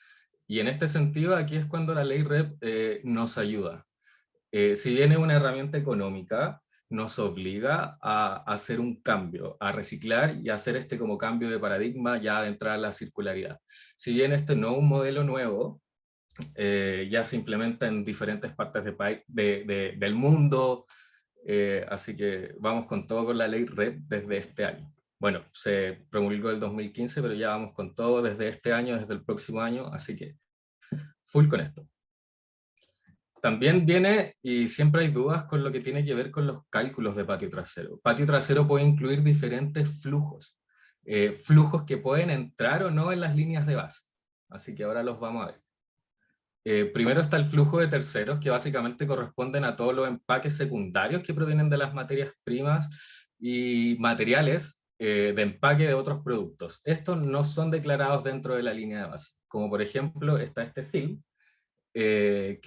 Y en este sentido, aquí es cuando la ley REP nos ayuda. Si bien es una herramienta económica, nos obliga a hacer un cambio, a reciclar y a hacer este como cambio de paradigma ya de entrar a la circularidad. Si bien este no es un modelo nuevo, ya se implementa en diferentes partes del mundo, así que vamos con todo con la ley REP desde este año. Bueno, se promulgó el 2015, pero ya vamos con todo desde este año, desde el próximo año, así que full con esto. También viene, y siempre hay dudas con lo que tiene que ver con los cálculos de patio trasero. Patio trasero puede incluir diferentes flujos, flujos que pueden entrar o no en las líneas de base. Así que ahora los vamos a ver. Primero está el flujo de terceros, que básicamente corresponden a todos los empaques secundarios que provienen de las materias primas y materiales de empaque de otros productos. Estos no son declarados dentro de la línea de base. Como por ejemplo está este film, que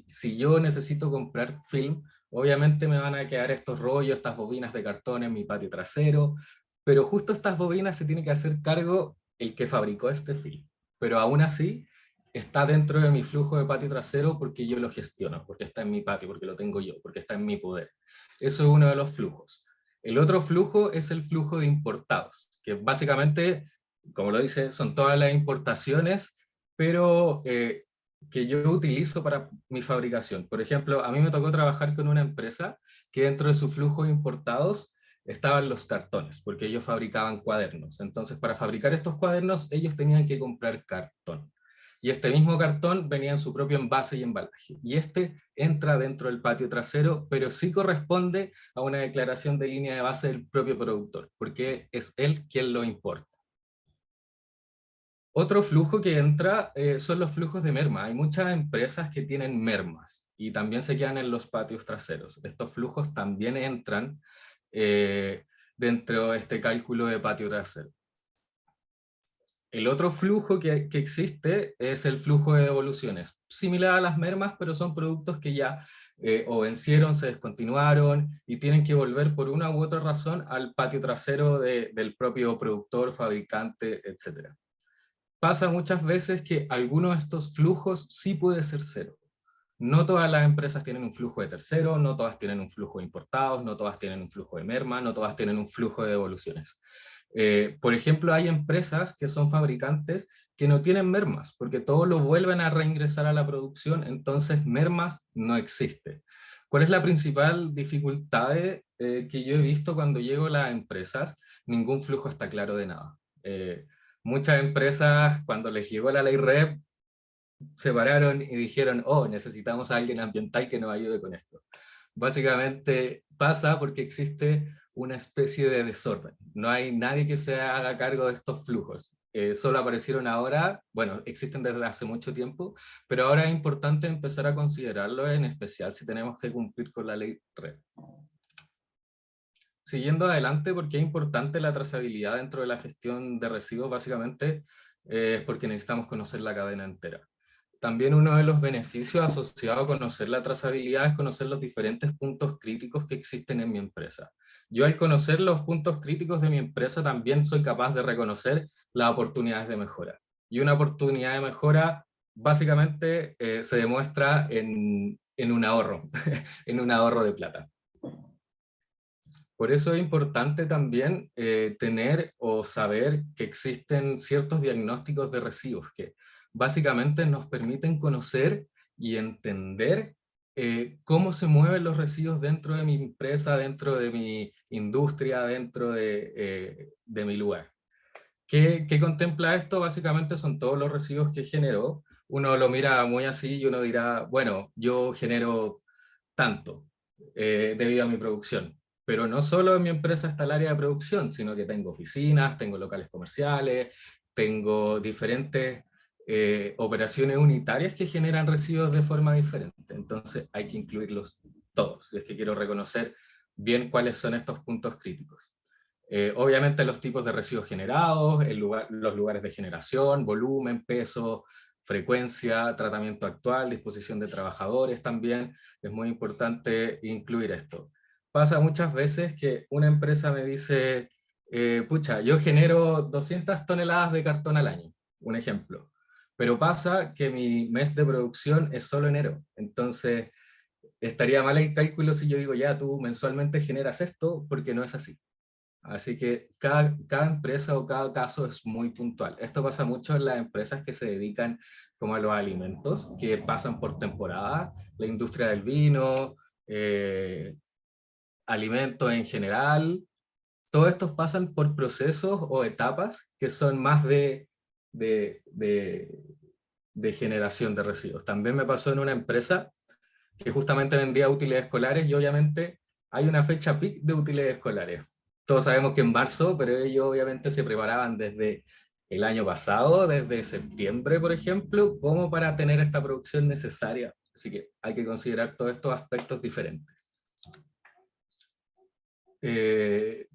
si yo necesito comprar film, obviamente me van a quedar estos rollos, estas bobinas de cartón en mi patio trasero, pero justo estas bobinas se tiene que hacer cargo el que fabricó este film. Pero aún así, está dentro de mi flujo de patio trasero porque yo lo gestiono, porque está en mi patio, porque lo tengo yo, porque está en mi poder. Eso es uno de los flujos. El otro flujo es el flujo de importados, que básicamente, como lo dice, son todas las importaciones, pero que yo utilizo para mi fabricación. Por ejemplo, a mí me tocó trabajar con una empresa que dentro de su flujo de importados estaban los cartones, porque ellos fabricaban cuadernos. Entonces, para fabricar estos cuadernos, ellos tenían que comprar cartón. Y este mismo cartón venía en su propio envase y embalaje. Y este entra dentro del patio trasero, pero sí corresponde a una declaración de línea de base del propio productor, porque es él quien lo importa. Otro flujo que entra son los flujos de merma. Hay muchas empresas que tienen mermas y también se quedan en los patios traseros. Estos flujos también entran dentro de este cálculo de patio trasero. El otro flujo que existe es el flujo de devoluciones, similar a las mermas, pero son productos que ya o vencieron, se descontinuaron y tienen que volver por una u otra razón al patio trasero del propio productor, fabricante, etc. Pasa muchas veces que alguno de estos flujos sí puede ser cero. No todas las empresas tienen un flujo de tercero, no todas tienen un flujo de importados, no todas tienen un flujo de merma, no todas tienen un flujo de devoluciones. Por ejemplo, hay empresas que son fabricantes que no tienen mermas, porque todo lo vuelven a reingresar a la producción, entonces mermas no existe. ¿Cuál es la principal dificultad que yo he visto cuando llego a las empresas? Ningún flujo está claro de nada. Muchas empresas, cuando les llegó la ley REP, se pararon y dijeron, oh, necesitamos a alguien ambiental que nos ayude con esto. Básicamente pasa porque existe una especie de desorden. No hay nadie que se haga cargo de estos flujos. Solo aparecieron ahora, bueno, existen desde hace mucho tiempo, pero ahora es importante empezar a considerarlo, en especial si tenemos que cumplir con la ley REP. Siguiendo adelante, porque es importante la trazabilidad dentro de la gestión de residuos, básicamente es porque necesitamos conocer la cadena entera. También uno de los beneficios asociados a conocer la trazabilidad es conocer los diferentes puntos críticos que existen en mi empresa. Yo al conocer los puntos críticos de mi empresa también soy capaz de reconocer las oportunidades de mejora. Y una oportunidad de mejora básicamente se demuestra en un ahorro, en un ahorro de plata. Por eso es importante también tener o saber que existen ciertos diagnósticos de residuos que básicamente nos permiten conocer y entender cómo se mueven los residuos dentro de mi empresa, dentro de mi industria, dentro de mi lugar. ¿Qué contempla esto? Básicamente son todos los residuos que genero. Uno lo mira muy así y uno dirá, bueno, yo genero tanto debido a mi producción. Pero no solo en mi empresa está el área de producción, sino que tengo oficinas, tengo locales comerciales, tengo diferentes operaciones unitarias que generan residuos de forma diferente. Entonces hay que incluirlos todos. Es que quiero reconocer bien cuáles son estos puntos críticos. Obviamente los tipos de residuos generados, los lugares de generación, volumen, peso, frecuencia, tratamiento actual, disposición de trabajadores también. Es muy importante incluir esto. Pasa muchas veces que una empresa me dice, pucha, yo genero 200 toneladas de cartón al año, un ejemplo. Pero pasa que mi mes de producción es solo enero. Entonces, estaría mal el cálculo si yo digo, ya, tú mensualmente generas esto, porque no es así. Así que cada empresa o cada caso es muy puntual. Esto pasa mucho en las empresas que se dedican como a los alimentos, que pasan por temporada, la industria del vino, alimentos en general, todos estos pasan por procesos o etapas que son más de generación de residuos. También me pasó en una empresa que justamente vendía útiles escolares y obviamente hay una fecha peak de útiles escolares. Todos sabemos que en marzo, pero ellos obviamente se preparaban desde el año pasado, desde septiembre, por ejemplo, como para tener esta producción necesaria. Así que hay que considerar todos estos aspectos diferentes.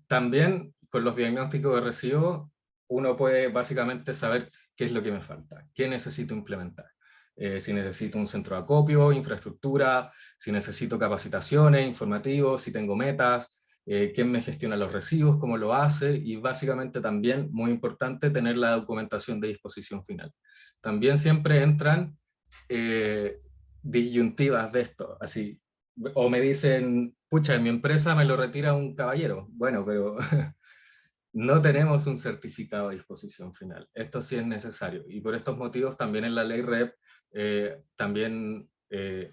También con los diagnósticos de residuos, uno puede básicamente saber qué es lo que me falta, qué necesito implementar. Si necesito un centro de acopio, infraestructura, si necesito capacitaciones, informativos, si tengo metas, quién me gestiona los residuos, cómo lo hace, y básicamente también, muy importante, tener la documentación de disposición final. También siempre entran disyuntivas de esto, así, o me dicen, pucha, en mi empresa me lo retira un caballero. Bueno, pero no tenemos un certificado de disposición final. Esto sí es necesario. Y por estos motivos también en la ley REP también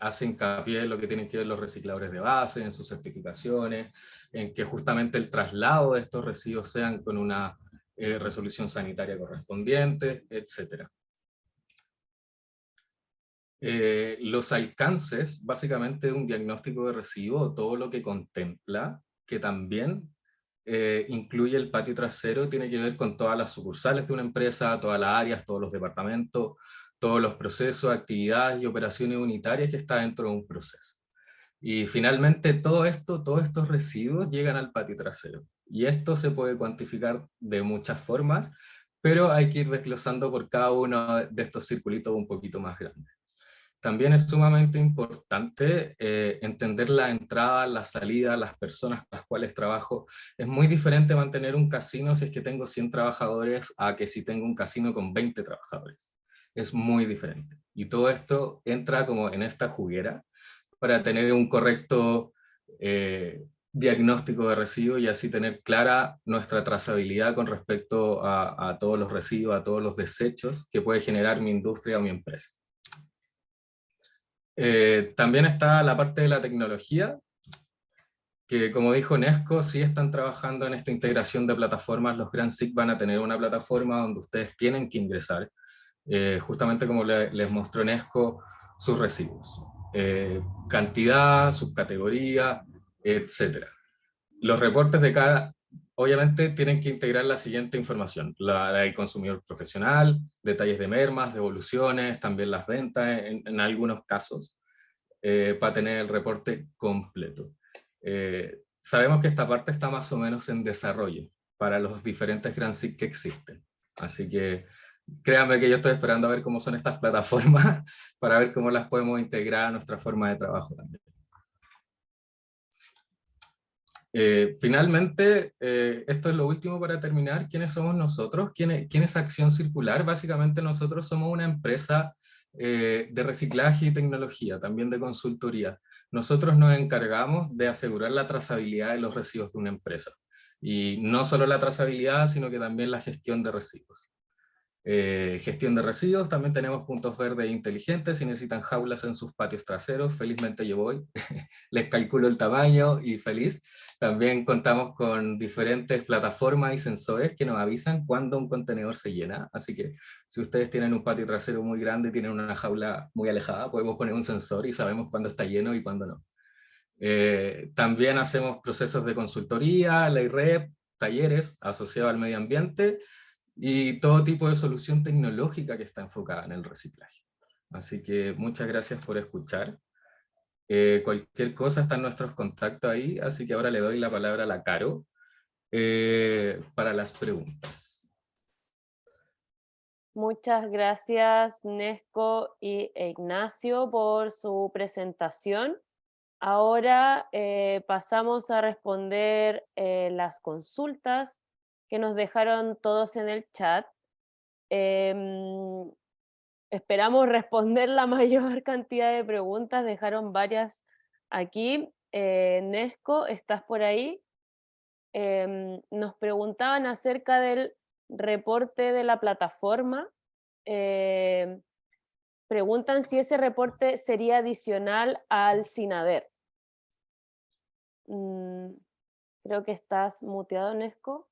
hace hincapié en lo que tienen que ver los recicladores de base, en sus certificaciones, en que justamente el traslado de estos residuos sean con una resolución sanitaria correspondiente, etc. Los alcances, básicamente, de un diagnóstico de residuo, todo lo que contempla, que también incluye el patio trasero, tiene que ver con todas las sucursales de una empresa, todas las áreas, todos los departamentos, todos los procesos, actividades y operaciones unitarias que está dentro de un proceso. Y finalmente todo esto, todos estos residuos llegan al patio trasero. Y esto se puede cuantificar de muchas formas, pero hay que ir desglosando por cada uno de estos circulitos un poquito más grandes. También es sumamente importante entender la entrada, la salida, las personas con las cuales trabajo. Es muy diferente mantener un casino si es que tengo 100 trabajadores a que si tengo un casino con 20 trabajadores. Es muy diferente. Y todo esto entra como en esta juguera para tener un correcto diagnóstico de residuos y así tener clara nuestra trazabilidad con respecto a todos los residuos, a todos los desechos que puede generar mi industria o mi empresa. También está la parte de la tecnología, que como dijo Nesco, sí están trabajando en esta integración de plataformas. Los Grand SIC van a tener una plataforma donde ustedes tienen que ingresar, justamente como les mostró Nesco, sus residuos. Cantidad, subcategoría, etc. Los reportes de cada, obviamente tienen que integrar la siguiente información: la del consumidor profesional, detalles de mermas, devoluciones, también las ventas en algunos casos, para tener el reporte completo. Sabemos que esta parte está más o menos en desarrollo para los diferentes Grand SIC que existen. Así que créanme que yo estoy esperando a ver cómo son estas plataformas para ver cómo las podemos integrar a nuestra forma de trabajo también. Finalmente, esto es lo último para terminar. ¿Quiénes somos nosotros? ¿Quién es Acción Circular? Básicamente nosotros somos una empresa de reciclaje y tecnología, también de consultoría. Nosotros nos encargamos de asegurar la trazabilidad de los residuos de una empresa. Y no solo la trazabilidad, sino que también la gestión de residuos. Gestión de residuos, también tenemos puntos verdes inteligentes. Si necesitan jaulas en sus patios traseros, felizmente yo voy, les calculo el tamaño y feliz. También contamos con diferentes plataformas y sensores que nos avisan cuando un contenedor se llena, así que si ustedes tienen un patio trasero muy grande y tienen una jaula muy alejada, podemos poner un sensor y sabemos cuándo está lleno y cuándo no. También hacemos procesos de consultoría, ley REP, talleres asociados al medio ambiente, y todo tipo de solución tecnológica que está enfocada en el reciclaje. Así que muchas gracias por escuchar. Cualquier cosa está en nuestros contactos ahí, así que ahora le doy la palabra a la Caro para las preguntas. Muchas gracias, Nesco e Ignacio, por su presentación. Ahora pasamos a responder las consultas que nos dejaron todos en el chat. Esperamos responder la mayor cantidad de preguntas, dejaron varias aquí. Nesco, ¿estás por ahí? Nos preguntaban acerca del reporte de la plataforma. Preguntan si ese reporte sería adicional al SINADER. Creo que estás muteado, Nesco.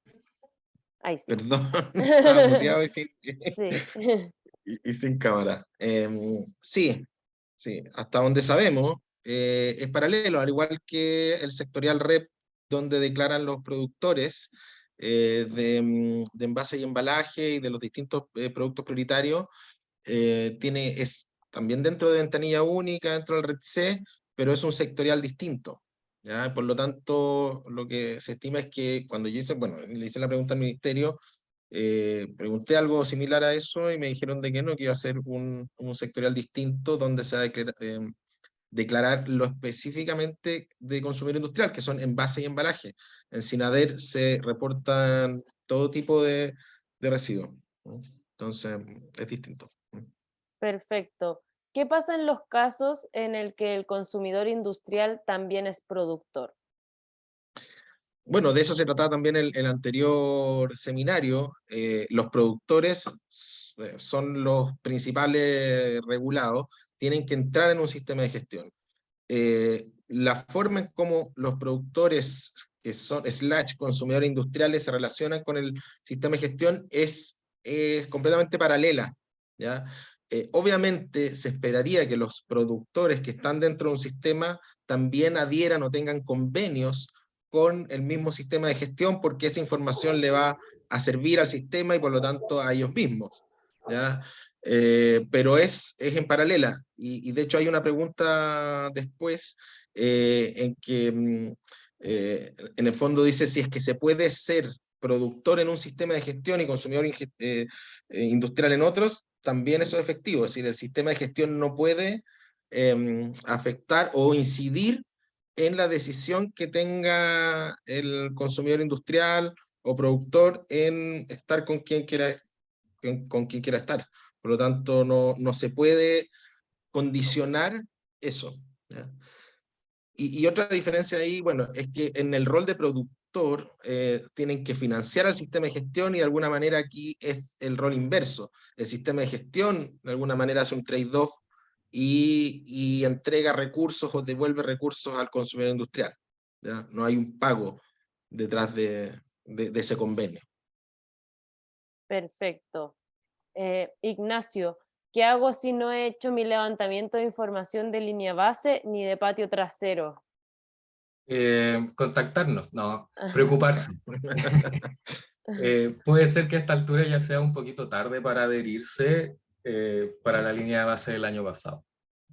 Ahí sí. Perdón, estaba muteado y sin, Sí. y sin cámara. Sí, hasta donde sabemos, es paralelo, al igual que el sectorial REP, donde declaran los productores de envase y embalaje y de los distintos productos prioritarios, es también dentro de ventanilla única, dentro del RETC, pero es un sectorial distinto. ¿Ya? Por lo tanto, lo que se estima es que cuando yo hice, bueno, le hice la pregunta al ministerio, pregunté algo similar a eso y me dijeron de que no, que iba a ser un sectorial distinto donde se va a declarar lo específicamente de consumidor industrial, que son envase y embalaje. En SINADER se reportan todo tipo de residuos, ¿no? Entonces, es distinto. Perfecto. ¿Qué pasa en los casos en el que el consumidor industrial también es productor? Bueno, de eso se trataba también el anterior seminario. Los productores son los principales regulados, tienen que entrar en un sistema de gestión. La forma en cómo los productores que son / consumidores industriales se relacionan con el sistema de gestión es completamente paralela, ¿ya? Obviamente se esperaría que los productores que están dentro de un sistema también adhieran o tengan convenios con el mismo sistema de gestión, porque esa información le va a servir al sistema y por lo tanto a ellos mismos, ¿ya? Pero es en paralela, y de hecho hay una pregunta después en que en el fondo dice si es que se puede ser productor en un sistema de gestión y consumidor industrial en otros, también eso es efectivo, es decir, el sistema de gestión no puede afectar o incidir en la decisión que tenga el consumidor industrial o productor en estar con quien quiera estar. Por lo tanto, no se puede condicionar eso, ¿ya? Y otra diferencia ahí, bueno, es que en el rol de productor tienen que financiar al sistema de gestión y de alguna manera aquí es el rol inverso. El sistema de gestión de alguna manera hace un trade-off y entrega recursos o devuelve recursos al consumidor industrial, ¿ya? No hay un pago detrás de ese convenio. Perfecto. Ignacio, ¿qué hago si no he hecho mi levantamiento de información de línea base ni de patio trasero? Contactarnos, no, preocuparse. Puede ser que a esta altura ya sea un poquito tarde para adherirse para la línea de base del año pasado,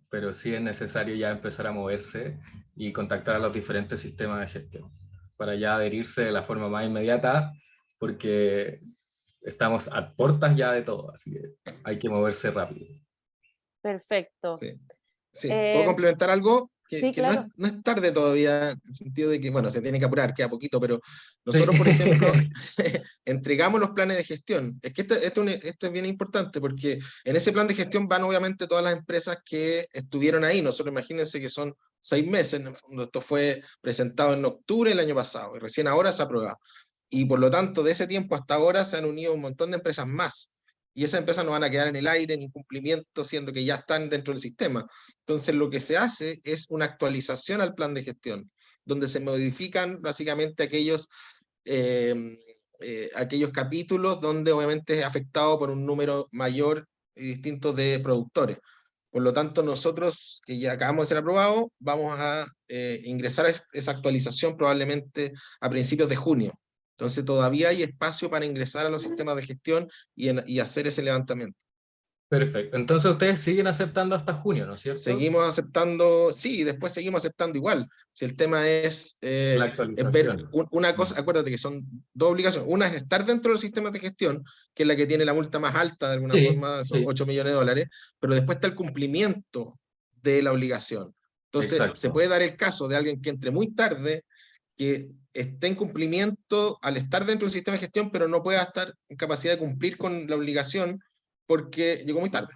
pero sí es necesario ya empezar a moverse y contactar a los diferentes sistemas de gestión para ya adherirse de la forma más inmediata, porque estamos a puertas ya de todo, así que hay que moverse rápido. Perfecto. Sí. Sí, ¿puedo complementar algo? Sí, Que no claro. no es tarde todavía, en el sentido de que, bueno, se tiene que apurar, queda poquito, pero nosotros, Sí. por ejemplo, entregamos los planes de gestión. Es que esto es bien importante, porque en ese plan de gestión van obviamente todas las empresas que estuvieron ahí. Nosotros imagínense que son 6 meses, en el fondo. Esto fue presentado en octubre del año pasado, y recién ahora se ha aprobado. Y por lo tanto, de ese tiempo hasta ahora se han unido un montón de empresas más. Y esas empresas no van a quedar en el aire en incumplimiento, siendo que ya están dentro del sistema. Entonces, lo que se hace es una actualización al plan de gestión, donde se modifican básicamente aquellos capítulos donde obviamente es afectado por un número mayor y distinto de productores. Por lo tanto, nosotros, que ya acabamos de ser aprobados, vamos a ingresar a esa actualización probablemente a principios de junio. Entonces todavía hay espacio para ingresar a los sistemas de gestión y hacer ese levantamiento. Perfecto. Entonces ustedes siguen aceptando hasta junio, ¿no es cierto? Seguimos aceptando, sí, después seguimos aceptando igual. Si el tema es La ver actualización. una cosa, acuérdate que son dos obligaciones. Una es estar dentro del sistema de gestión, que es la que tiene la multa más alta, de alguna Sí, forma, son sí, 8 millones de dólares, pero después está el cumplimiento de la obligación. Entonces, se exacto. puede dar el caso de alguien que entre muy tarde, que esté en cumplimiento al estar dentro del sistema de gestión, pero no pueda estar en capacidad de cumplir con la obligación porque llegó muy tarde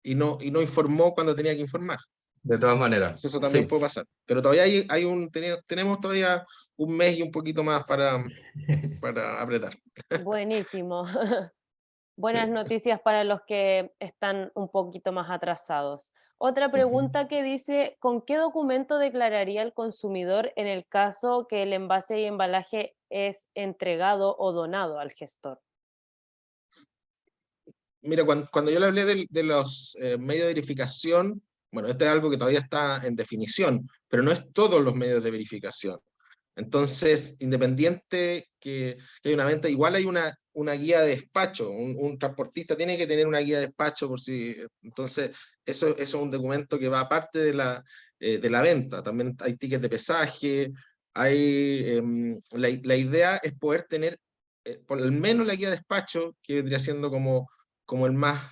y no informó cuando tenía que informar. De todas maneras, Entonces eso también sí. puede pasar. Pero todavía tenemos todavía un mes y un poquito más para apretar. Buenísimo. Sí. Buenas noticias para los que están un poquito más atrasados. Otra Ujú. pregunta que dice, ¿con qué documento declararía el consumidor en el caso que el envase y embalaje es entregado o donado al gestor? Mira, cuando yo le hablé de los medios de verificación, bueno, esto es algo que todavía está en definición, pero no es todos los medios de verificación. Entonces, independiente que hay una venta, igual hay una guía de despacho, un transportista tiene que tener una guía de despacho por si, entonces, eso es un documento que va aparte de la venta. También hay tickets de pesaje, la idea es poder tener por lo menos la guía de despacho, que vendría siendo como el más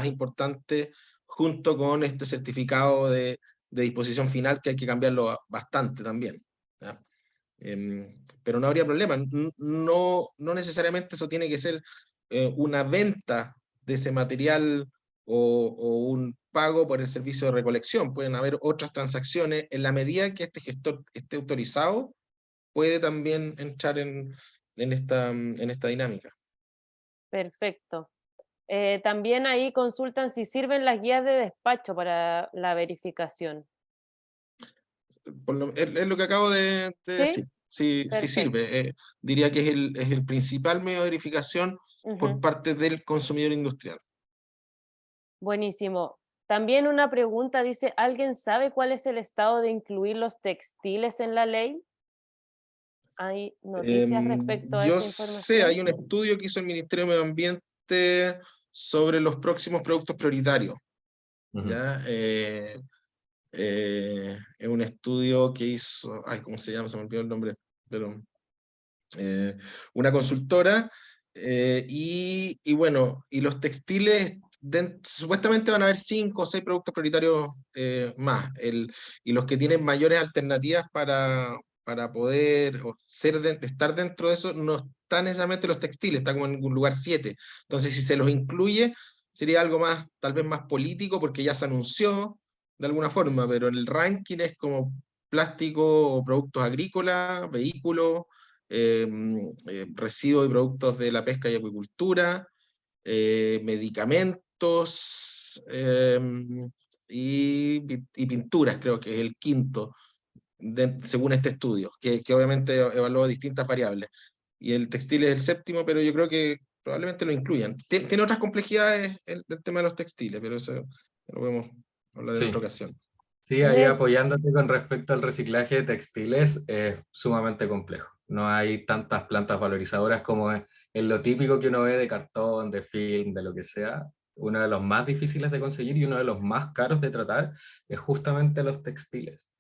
importante, junto con este certificado de disposición final, que hay que cambiarlo bastante también, ¿ya? Pero no habría problema. No necesariamente eso tiene que ser una venta de ese material o un pago por el servicio de recolección. Pueden haber otras transacciones. En la medida que este gestor esté autorizado, puede también entrar en esta dinámica. Perfecto. También ahí consultan si sirven las guías de despacho para la verificación. Es lo que acabo de ¿Sí? decir. Sí, sí Perfecto. sirve. Diría que es el principal medio de verificación por parte del consumidor industrial. Buenísimo. También una pregunta dice, ¿alguien sabe cuál es el estado de incluir los textiles en la ley? ¿Hay noticias respecto a Yo esa sé, información? hay un estudio que hizo el Ministerio de Medio Ambiente sobre los próximos productos prioritarios. ¿Ya? Es un estudio que hizo, ay, ¿cómo se llama? Se me olvidó el nombre, pero una consultora, y bueno, y los textiles, supuestamente van a haber 5 o 6 productos prioritarios más, y los que tienen mayores alternativas para poder estar dentro de eso, no están necesariamente los textiles, está como en un lugar 7. Entonces, si se los incluye, sería algo más, tal vez más político, porque ya se anunció de alguna forma, pero en el ranking es como plástico o productos agrícolas, vehículos, residuos y productos de la pesca y acuicultura, medicamentos y pinturas, creo que es el quinto, según este estudio, que obviamente evalúa distintas variables. Y el textil es el séptimo, pero yo creo que probablemente lo incluyan. Tiene otras complejidades el tema de los textiles, pero eso lo podemos hablar en otra Sí. ocasión. Sí, ahí apoyándote con respecto al reciclaje de textiles, es sumamente complejo. No hay tantas plantas valorizadoras como es lo típico que uno ve de cartón, de film, de lo que sea. Uno de los más difíciles de conseguir y uno de los más caros de tratar es justamente los textiles.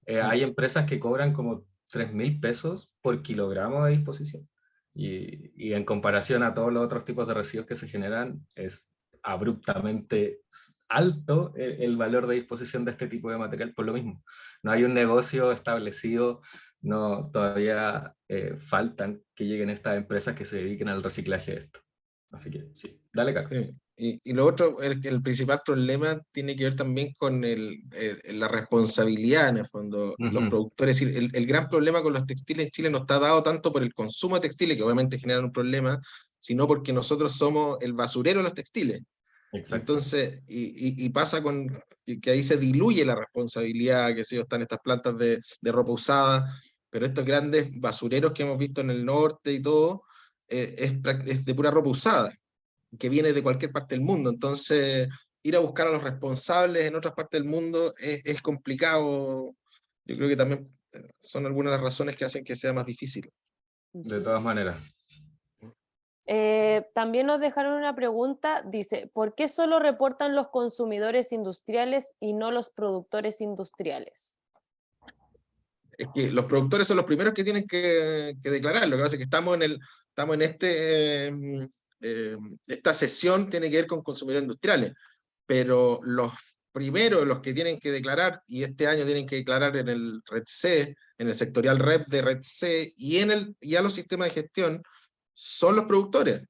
Hay empresas que cobran como 3.000 pesos por kilogramo de disposición. Y en comparación a todos los otros tipos de residuos que se generan, es abruptamente alto el valor de disposición de este tipo de material por lo mismo. No hay un negocio establecido, no, todavía faltan que lleguen estas empresas que se dediquen al reciclaje de esto. Así que sí, dale, Carlos. Sí. Y lo otro, el principal problema tiene que ver también con la responsabilidad, en el fondo, los productores. Es decir, el gran problema con los textiles en Chile no está dado tanto por el consumo de textiles, que obviamente generan un problema, sino porque nosotros somos el basurero de los textiles. Exacto. Entonces, y pasa con que ahí se diluye la responsabilidad, que si están estas plantas de ropa usada, pero estos grandes basureros que hemos visto en el norte y todo, es de pura ropa usada, que viene de cualquier parte del mundo. Entonces, ir a buscar a los responsables en otras partes del mundo es complicado. Yo creo que también son algunas de las razones que hacen que sea más difícil. De todas maneras. También nos dejaron una pregunta, dice, ¿por qué solo reportan los consumidores industriales y no los productores industriales? Es que los productores son los primeros que tienen que declarar. Lo que pasa es que estamos en esta sesión tiene que ver con consumidores industriales, pero los primeros, los que tienen que declarar, y este año tienen que declarar en el Red C, en el sectorial REP de Red C, y a los sistemas de gestión, son los productores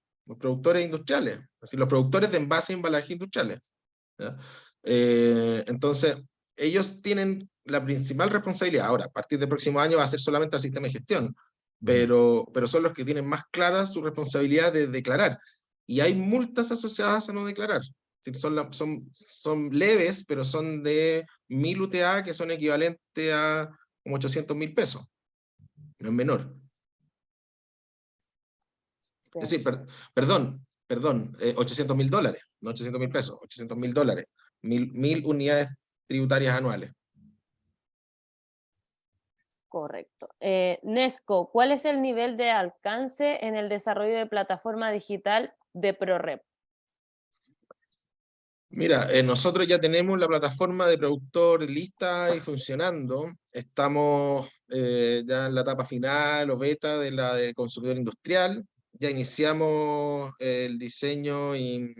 industriales, así los productores de envase y embalaje industriales, ¿ya? Entonces, ellos tienen la principal responsabilidad. Ahora, a partir del próximo año va a ser solamente el sistema de gestión, pero son los que tienen más clara su responsabilidad de declarar. Y hay multas asociadas a no declarar. Son leves, pero son de 1.000 UTA, que son equivalentes a como 800.000 pesos. No es menor. Es decir, perdón, $800.000, no $800.000, $800.000. 1.000 unidades tributarias anuales. Correcto. Nesco, ¿cuál es el nivel de alcance en el desarrollo de plataforma digital de ProRep? Mira, nosotros ya tenemos la plataforma de productor lista y funcionando. Estamos ya en la etapa final o beta de la de consumidor industrial. Ya iniciamos el diseño y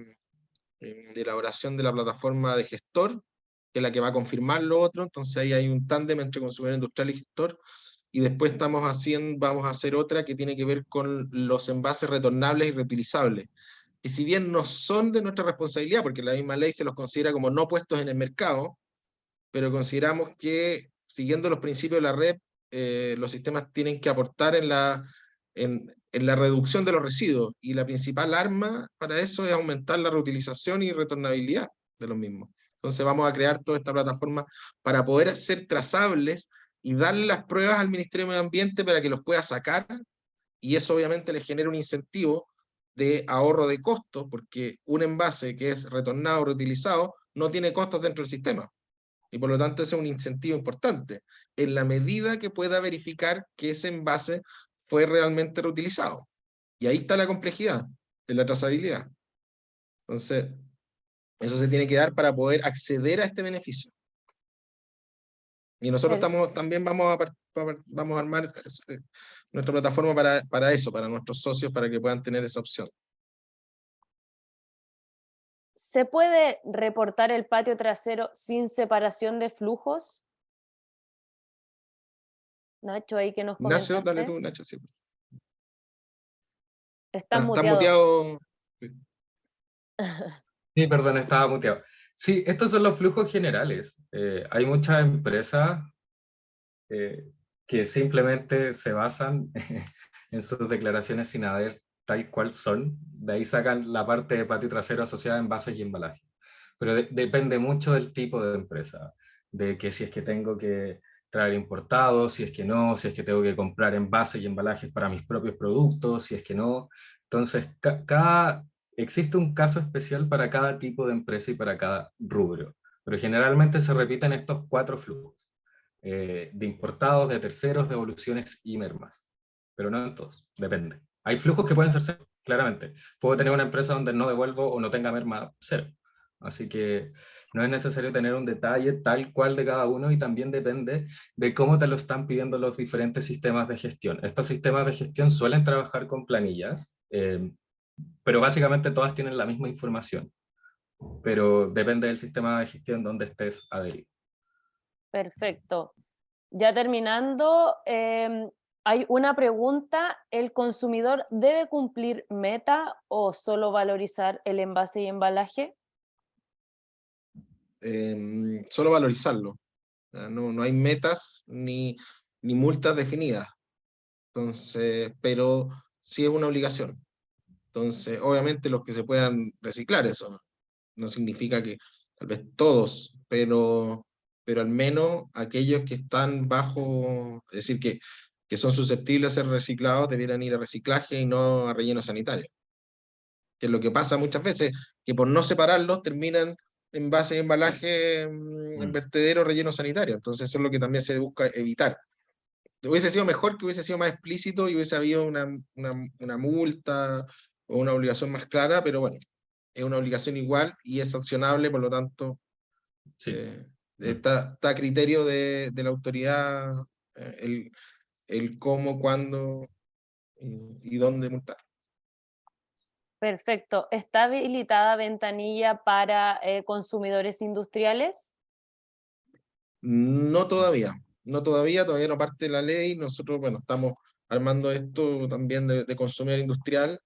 de elaboración de la plataforma de gestor, que es la que va a confirmar lo otro. Entonces ahí hay un tándem entre consumidor industrial y gestor. Y después vamos a hacer otra que tiene que ver con los envases retornables y reutilizables, que si bien no son de nuestra responsabilidad, porque la misma ley se los considera como no puestos en el mercado, pero consideramos que, siguiendo los principios de la red, los sistemas tienen que aportar en la reducción de los residuos, y la principal arma para eso es aumentar la reutilización y retornabilidad de los mismos. Entonces vamos a crear toda esta plataforma para poder ser trazables y darle las pruebas al Ministerio de Medio Ambiente para que los pueda sacar, y eso obviamente le genera un incentivo de ahorro de costos, porque un envase que es retornado o reutilizado no tiene costos dentro del sistema. Y por lo tanto ese es un incentivo importante, en la medida que pueda verificar que ese envase fue realmente reutilizado. Y ahí está la complejidad de la trazabilidad. Entonces, eso se tiene que dar para poder acceder a este beneficio. Y nosotros también vamos a armar nuestra plataforma para eso, para nuestros socios, para que puedan tener esa opción. ¿Se puede reportar el patio trasero sin separación de flujos? Nacho, ahí que nos comentaste. Ignacio, dale tú, Nacho. Sí. Estás Estás muteado. muteado. Sí, perdón, estaba muteado. Sí, estos son los flujos generales. Hay muchas empresas que simplemente se basan en sus declaraciones sin haber tal cual son. De ahí sacan la parte de patio trasero asociada a envases y embalaje. Pero depende mucho del tipo de empresa, de que si es que tengo que traer importados, si es que no, si es que tengo que comprar envases y embalajes para mis propios productos, si es que no. Entonces, existe un caso especial para cada tipo de empresa y para cada rubro, pero generalmente se repiten estos 4 flujos, de importados, de terceros, devoluciones y mermas, pero no en todos, depende. Hay flujos que pueden ser cero, claramente. Puedo tener una empresa donde no devuelvo o no tenga merma, cero. Así que no es necesario tener un detalle tal cual de cada uno, y también depende de cómo te lo están pidiendo los diferentes sistemas de gestión. Estos sistemas de gestión suelen trabajar con planillas, pero básicamente todas tienen la misma información, pero depende del sistema de gestión donde estés adherido. Perfecto. Ya terminando, hay una pregunta: ¿el consumidor debe cumplir meta o solo valorizar el envase y embalaje? Solo valorizarlo. No hay metas ni multas definidas. Entonces, pero sí es una obligación. Entonces, obviamente los que se puedan reciclar, eso no significa que tal vez todos, pero al menos aquellos que están bajo, es decir, que son susceptibles a ser reciclados, debieran ir a reciclaje y no a relleno sanitario. Que es lo que pasa muchas veces, que por no separarlos terminan en base de embalaje, en vertedero, relleno sanitario. Entonces eso es lo que también se busca evitar. Hubiese sido mejor que hubiese sido más explícito y hubiese habido una multa o una obligación más clara, pero bueno, es una obligación igual y es sancionable, por lo tanto, Sí. está a criterio de la autoridad el cómo, cuándo y dónde multar. Perfecto. ¿Está habilitada ventanilla para consumidores industriales? No todavía, todavía no parte la ley. Nosotros, bueno, estamos armando esto también de consumidor industrial,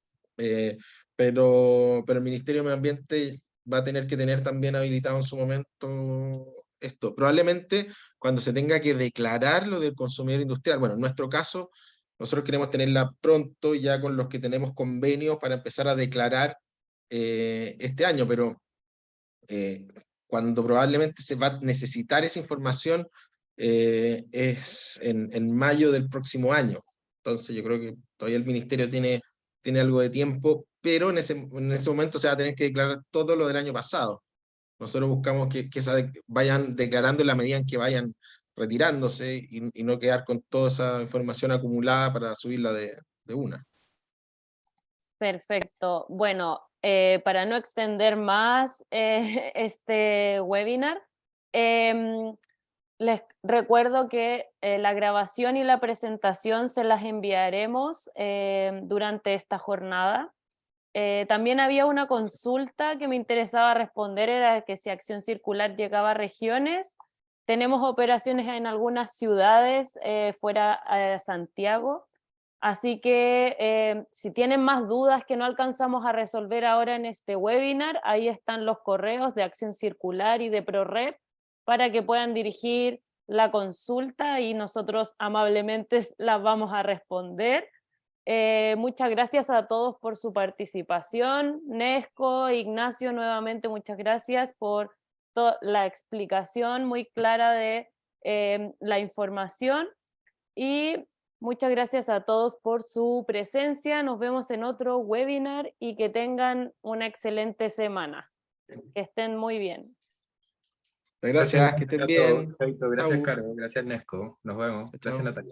pero el Ministerio de Medio Ambiente va a tener que tener también habilitado en su momento esto. Probablemente cuando se tenga que declarar lo del consumidor industrial, bueno, en nuestro caso, nosotros queremos tenerla pronto ya con los que tenemos convenios para empezar a declarar este año, pero cuando probablemente se va a necesitar esa información es en mayo del próximo año. Entonces yo creo que todavía el ministerio tiene algo de tiempo, pero en ese momento se va a tener que declarar todo lo del año pasado. Nosotros buscamos que vayan declarando en la medida en que vayan retirándose y no quedar con toda esa información acumulada para subirla de una. Perfecto. Bueno, para no extender más este webinar, les recuerdo que la grabación y la presentación se las enviaremos durante esta jornada. También había una consulta que me interesaba responder, era que si Acción Circular llegaba a regiones. Tenemos operaciones en algunas ciudades fuera de Santiago, así que si tienen más dudas que no alcanzamos a resolver ahora en este webinar, ahí están los correos de Acción Circular y de ProRep para que puedan dirigir la consulta y nosotros amablemente las vamos a responder. Muchas gracias a todos por su participación. Nesco, Ignacio, nuevamente muchas gracias por la explicación muy clara de la información, y muchas gracias a todos por su presencia. Nos vemos en otro webinar y que tengan una excelente semana. Que estén muy bien. Gracias, que estén bien. Gracias, Chau. Caro. Gracias, Nesco. Nos vemos. Chao. Gracias, Natalia.